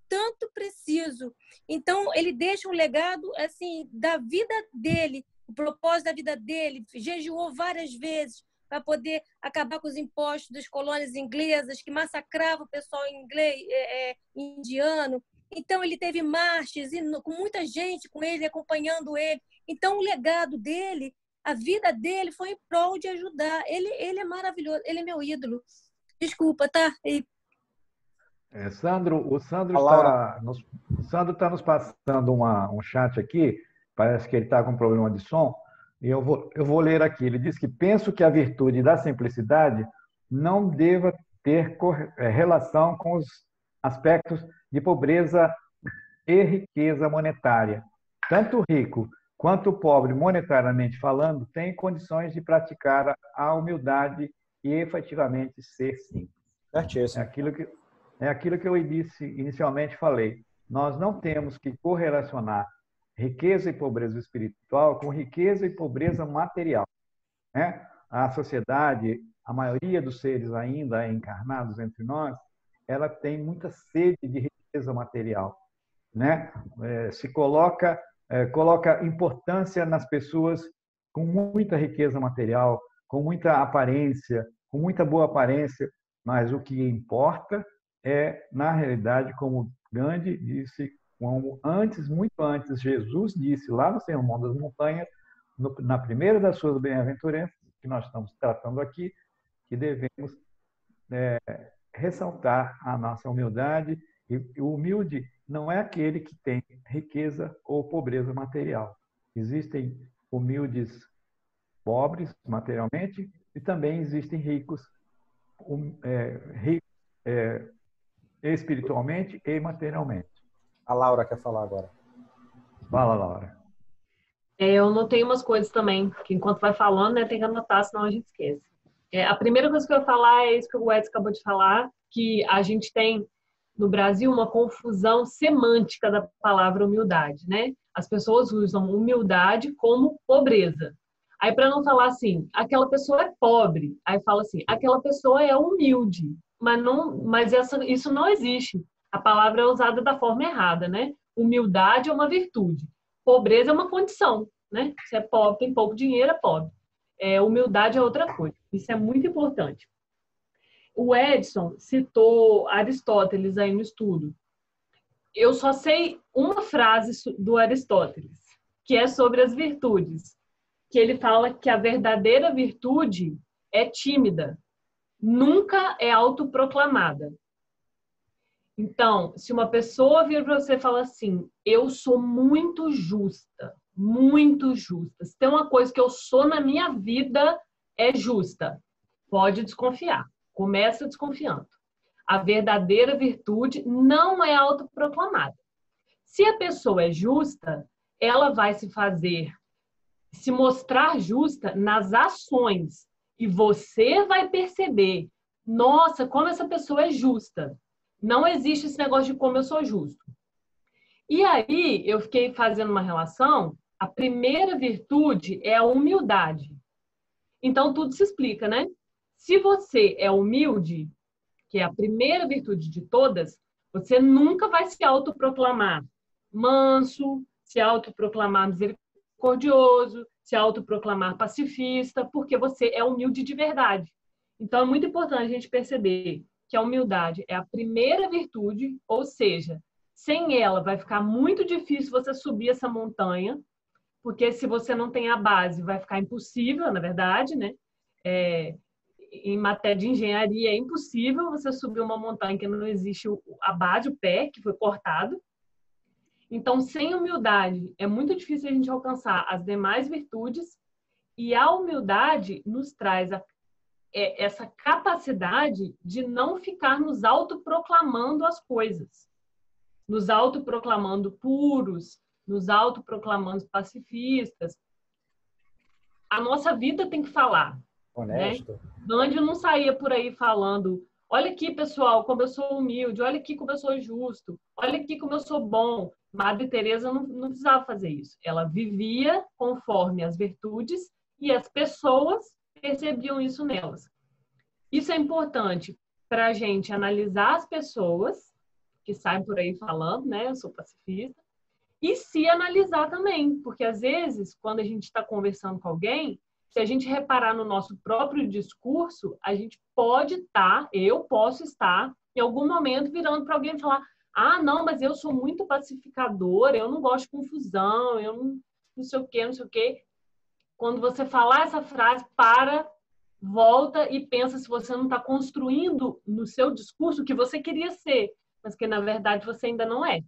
tanto preciso. Então, ele deixa um legado assim da vida dele, o propósito da vida dele. Jejuou várias vezes para poder acabar com os impostos das colônias inglesas, que massacravam o pessoal indiano. Então, ele teve marchas com muita gente com ele, acompanhando ele. Então, o legado dele, a vida dele foi em prol de ajudar. Ele é maravilhoso, ele é meu ídolo. Desculpa, tá? O Sandro está nos passando um chat aqui, parece que ele está com problema de som, e eu vou ler aqui. Ele diz que penso que a virtude da simplicidade não deva ter relação com os aspectos de pobreza e riqueza monetária. Tanto o rico quanto o pobre, monetariamente falando, têm condições de praticar a humildade e efetivamente ser simples. Certíssimo. É aquilo que eu inicialmente falei. Nós não temos que correlacionar riqueza e pobreza espiritual com riqueza e pobreza material, né? A sociedade, a maioria dos seres ainda encarnados entre nós, ela tem muita sede de riqueza material, né? Se coloca importância nas pessoas com muita riqueza material, com muita aparência, com muita boa aparência, mas o que importa é, na realidade, como Gandhi disse, muito antes, Jesus disse lá no Sermão das Montanhas, na primeira das suas bem-aventuranças, que nós estamos tratando aqui, que devemos ressaltar a nossa humildade. E o humilde não é aquele que tem riqueza ou pobreza material. Existem humildes pobres materialmente e também existem ricos espiritualmente e materialmente. A Laura quer falar agora. Fala, Laura. Eu notei umas coisas também, que enquanto vai falando, né, tem que anotar, senão a gente esquece. A primeira coisa que eu ia falar é isso que o Edson acabou de falar, que a gente tem no Brasil uma confusão semântica da palavra humildade, né? As pessoas usam humildade como pobreza. Aí, para não falar assim, aquela pessoa é pobre, aí fala assim, aquela pessoa é humilde, mas isso não existe. A palavra é usada da forma errada, né? Humildade é uma virtude, pobreza é uma condição, né? Se é pobre, tem pouco dinheiro, é pobre. Humildade é outra coisa. Isso é muito importante. O Edson citou Aristóteles aí no estudo. Eu só sei uma frase do Aristóteles, que é sobre as virtudes, que ele fala que a verdadeira virtude é tímida, nunca é autoproclamada. Então, se uma pessoa vir para você e falar assim, eu sou muito justa, se tem uma coisa que eu sou na minha vida, é justa, pode desconfiar. Começa desconfiando. A verdadeira virtude não é autoproclamada. Se a pessoa é justa, ela vai se fazer se mostrar justa nas ações. E você vai perceber, nossa, como essa pessoa é justa. Não existe esse negócio de como eu sou justo. E aí, eu fiquei fazendo uma relação, a primeira virtude é a humildade. Então, tudo se explica, né? Se você é humilde, que é a primeira virtude de todas, você nunca vai se autoproclamar manso, se autoproclamar misericordioso, se autoproclamar pacifista, porque você é humilde de verdade. Então, é muito importante a gente perceber que a humildade é a primeira virtude, ou seja, sem ela vai ficar muito difícil você subir essa montanha, porque se você não tem a base, vai ficar impossível, na verdade, né? Em matéria de engenharia, é impossível você subir uma montanha que não existe a base, o pé, que foi cortado. Então, sem humildade, é muito difícil a gente alcançar as demais virtudes, e a humildade nos traz essa capacidade de não ficar nos autoproclamando as coisas, nos autoproclamando puros, nos autoproclamando pacifistas. A nossa vida tem que falar. Honesto. Né? Gandhi não saía por aí falando, olha aqui, pessoal, como eu sou humilde, olha aqui como eu sou justo, olha aqui como eu sou bom. Madre Teresa não precisava fazer isso. Ela vivia conforme as virtudes e as pessoas percebiam isso nelas. Isso é importante para a gente analisar as pessoas que saem por aí falando, né? Eu sou pacifista. E se analisar também, porque às vezes, quando a gente está conversando com alguém, se a gente reparar no nosso próprio discurso, a gente pode estar, eu posso estar, em algum momento, virando para alguém e falar: ah, não, mas eu sou muito pacificadora, eu não gosto de confusão, eu não sei o quê, não sei o quê. Quando você falar essa frase, volta e pensa se você não está construindo no seu discurso o que você queria ser, mas que, na verdade, você ainda não é.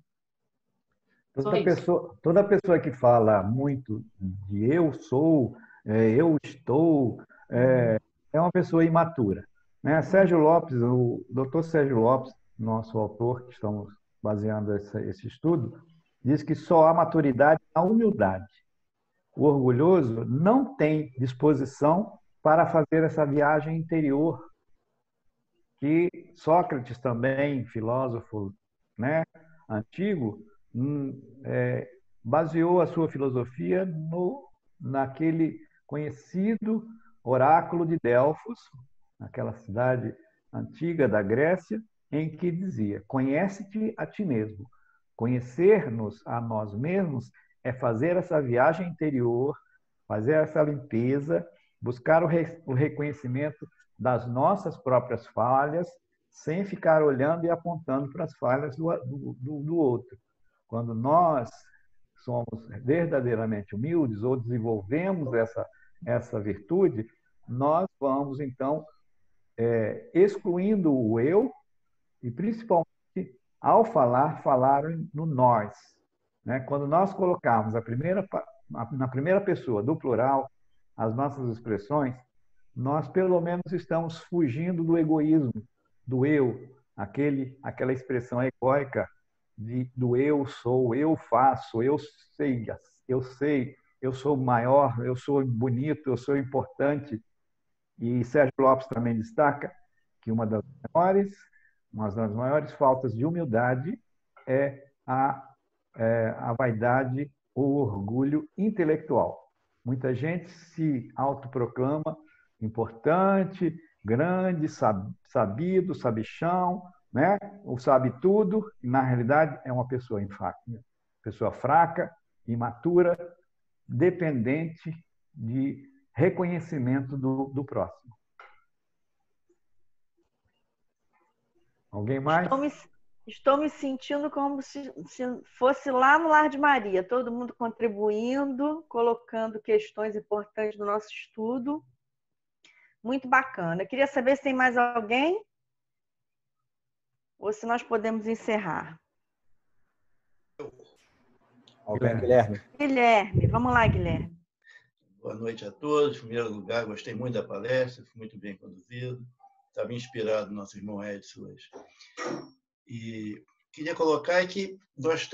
Toda pessoa que fala muito de eu sou, eu estou, é uma pessoa imatura. Né? Sérgio Lopes, o Dr. Sérgio Lopes, nosso autor, que estamos baseando esse estudo, diz que só há maturidade na humildade. O orgulhoso não tem disposição para fazer essa viagem interior, que Sócrates também, filósofo, né, antigo, baseou a sua filosofia naquele conhecido oráculo de Delfos, naquela cidade antiga da Grécia, em que dizia: conhece-te a ti mesmo. Conhecer-nos a nós mesmos é fazer essa viagem interior, fazer essa limpeza, buscar o reconhecimento das nossas próprias falhas, sem ficar olhando e apontando para as falhas do outro. Quando nós somos verdadeiramente humildes ou desenvolvemos essa virtude, nós vamos, então, excluindo o eu e, principalmente, ao falar no nós. Né? Quando nós colocarmos na primeira pessoa do plural as nossas expressões, nós, pelo menos, estamos fugindo do egoísmo, do eu, aquela expressão egóica do eu sou, eu faço, eu sei, eu sou maior, eu sou bonito, eu sou importante. E Sérgio Lopes também destaca que uma das maiores faltas de humildade é a vaidade ou orgulho intelectual. Muita gente se autoproclama importante, grande, sabido, sabichão, né? Ou sabe tudo, e na realidade é uma pessoa fraca, imatura, dependente de reconhecimento do próximo. Alguém mais? Estou me sentindo como se fosse lá no Lar de Maria, todo mundo contribuindo, colocando questões importantes do nosso estudo. Muito bacana. Eu queria saber se tem mais alguém ou se nós podemos encerrar. Alguém, Guilherme? Guilherme, vamos lá, Guilherme. Boa noite a todos. Em primeiro lugar, gostei muito da palestra, foi muito bem conduzido. Estava inspirado no nosso irmão Edson hoje. E queria colocar que nós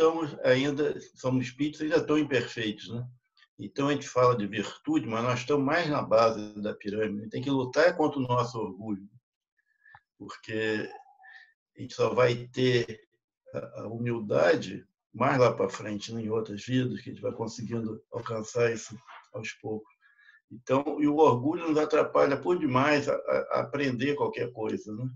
somos espíritos ainda tão imperfeitos, né? Então a gente fala de virtude, mas nós estamos mais na base da pirâmide. A gente tem que lutar contra o nosso orgulho, porque a gente só vai ter a humildade mais lá para frente, né, em outras vidas, que a gente vai conseguindo alcançar isso aos poucos. Então, e o orgulho nos atrapalha por demais a aprender qualquer coisa, né?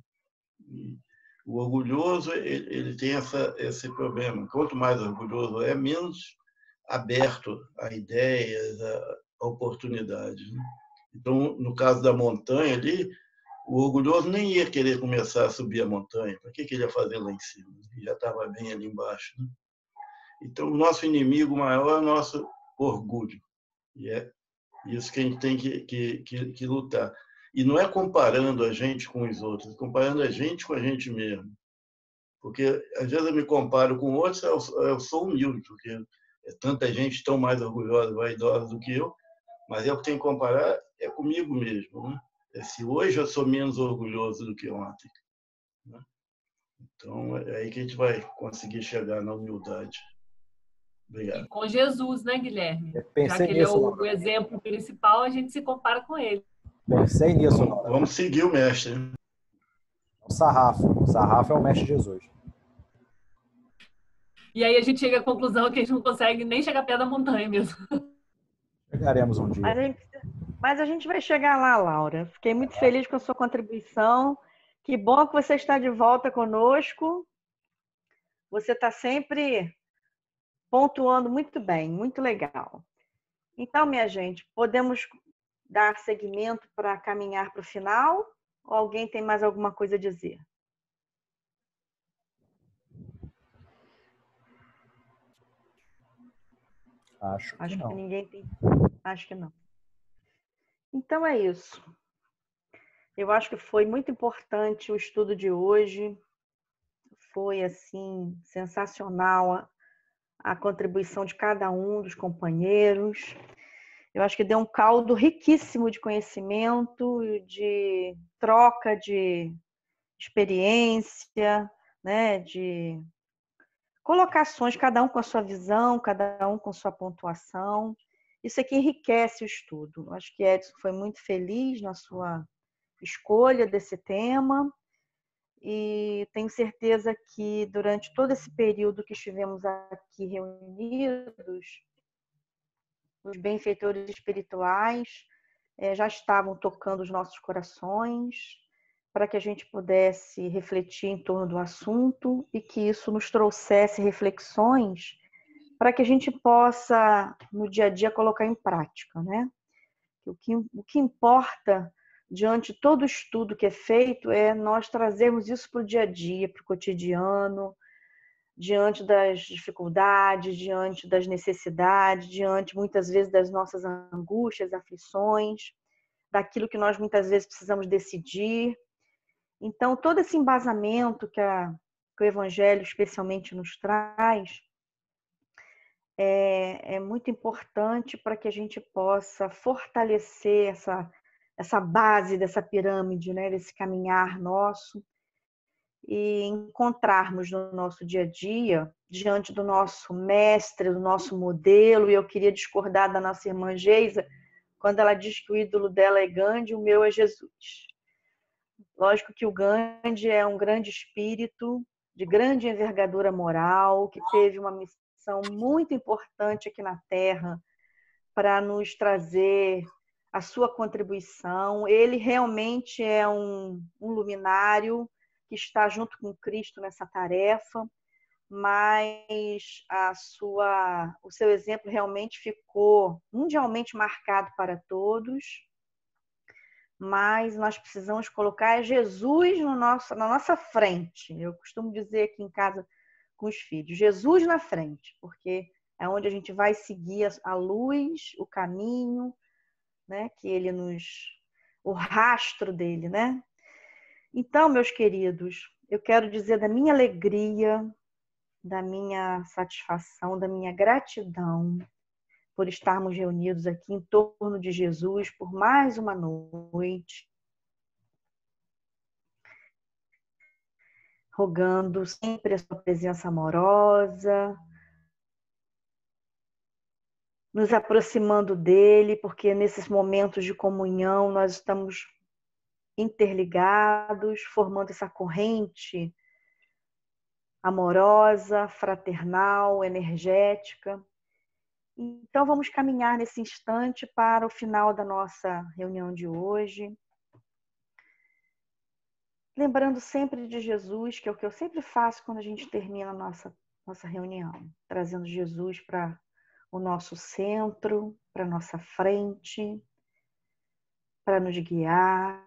E o orgulhoso, ele tem esse problema. Quanto mais orgulhoso é, menos aberto a ideias, a oportunidades, né? Então, no caso da montanha ali, o orgulhoso nem ia querer começar a subir a montanha. Para que ele ia fazer lá em cima? Ele já estava bem ali embaixo, né? Então, o nosso inimigo maior é o nosso orgulho. E é isso que a gente tem que lutar. E não é comparando a gente com os outros, é comparando a gente com a gente mesmo. Porque, às vezes, eu me comparo com outros, eu sou humilde, porque é tanta gente tão mais orgulhosa, vaidosa do que eu, mas eu que tenho que comparar é comigo mesmo, né? É se hoje eu sou menos orgulhoso do que ontem, né? Então, é aí que a gente vai conseguir chegar na humildade. Obrigado. E com Jesus, né, Guilherme? Já Pensei que ele é nisso, o Laura. exemplo principal, a gente se compara com ele. Pensei nisso, Laura. Vamos seguir o mestre. O sarrafo. O sarrafo é o mestre Jesus. E aí a gente chega à conclusão que a gente não consegue nem chegar perto da montanha mesmo. Chegaremos um dia. Mas a gente vai chegar lá, Laura. Fiquei muito feliz com a sua contribuição. Que bom que você está de volta conosco. Você está sempre pontuando muito bem, muito legal. Então, minha gente, podemos dar seguimento para caminhar para o final? Ou alguém tem mais alguma coisa a dizer? Acho que não. ninguém tem. Acho que não. Então é isso. Eu acho que foi muito importante o estudo de hoje. Foi assim sensacional a contribuição de cada um dos companheiros. Eu acho que deu um caldo riquíssimo de conhecimento, de troca de experiência, né, de colocações, cada um com a sua visão, cada um com sua pontuação. Isso aqui enriquece o estudo. Acho que Edson foi muito feliz na sua escolha desse tema e tenho certeza que durante todo esse período que estivemos aqui reunidos, os benfeitores espirituais já estavam tocando os nossos corações para que a gente pudesse refletir em torno do assunto e que isso nos trouxesse reflexões para que a gente possa, no dia a dia, colocar em prática, né? O que importa diante de todo o estudo que é feito é nós trazermos isso para o dia a dia, para o cotidiano, diante das dificuldades, diante das necessidades, diante muitas vezes das nossas angústias, aflições, daquilo que nós muitas vezes precisamos decidir. Então, todo esse embasamento que o Evangelho especialmente nos traz é muito importante para que a gente possa fortalecer essa base dessa pirâmide, né, desse caminhar nosso, e encontrarmos no nosso dia a dia, diante do nosso mestre, do nosso modelo. E eu queria discordar da nossa irmã Geisa, quando ela diz que o ídolo dela é Gandhi, o meu é Jesus. Lógico que o Gandhi é um grande espírito, de grande envergadura moral, que teve uma missão muito importante aqui na Terra para nos trazer a sua contribuição. Ele realmente é um luminário que está junto com Cristo nessa tarefa, mas o seu exemplo realmente ficou mundialmente marcado para todos. Mas nós precisamos colocar Jesus na nossa frente. Eu costumo dizer aqui em casa com os filhos, Jesus na frente, porque é onde a gente vai seguir a luz, o caminho, né, que ele o rastro dele, né? Então, meus queridos, eu quero dizer da minha alegria, da minha satisfação, da minha gratidão por estarmos reunidos aqui em torno de Jesus por mais uma noite, rogando sempre a sua presença amorosa, nos aproximando dele, porque nesses momentos de comunhão nós estamos interligados, formando essa corrente amorosa, fraternal, energética. Então, vamos caminhar nesse instante para o final da nossa reunião de hoje. Lembrando sempre de Jesus, que é o que eu sempre faço quando a gente termina a nossa reunião. Trazendo Jesus para o nosso centro, para a nossa frente, para nos guiar.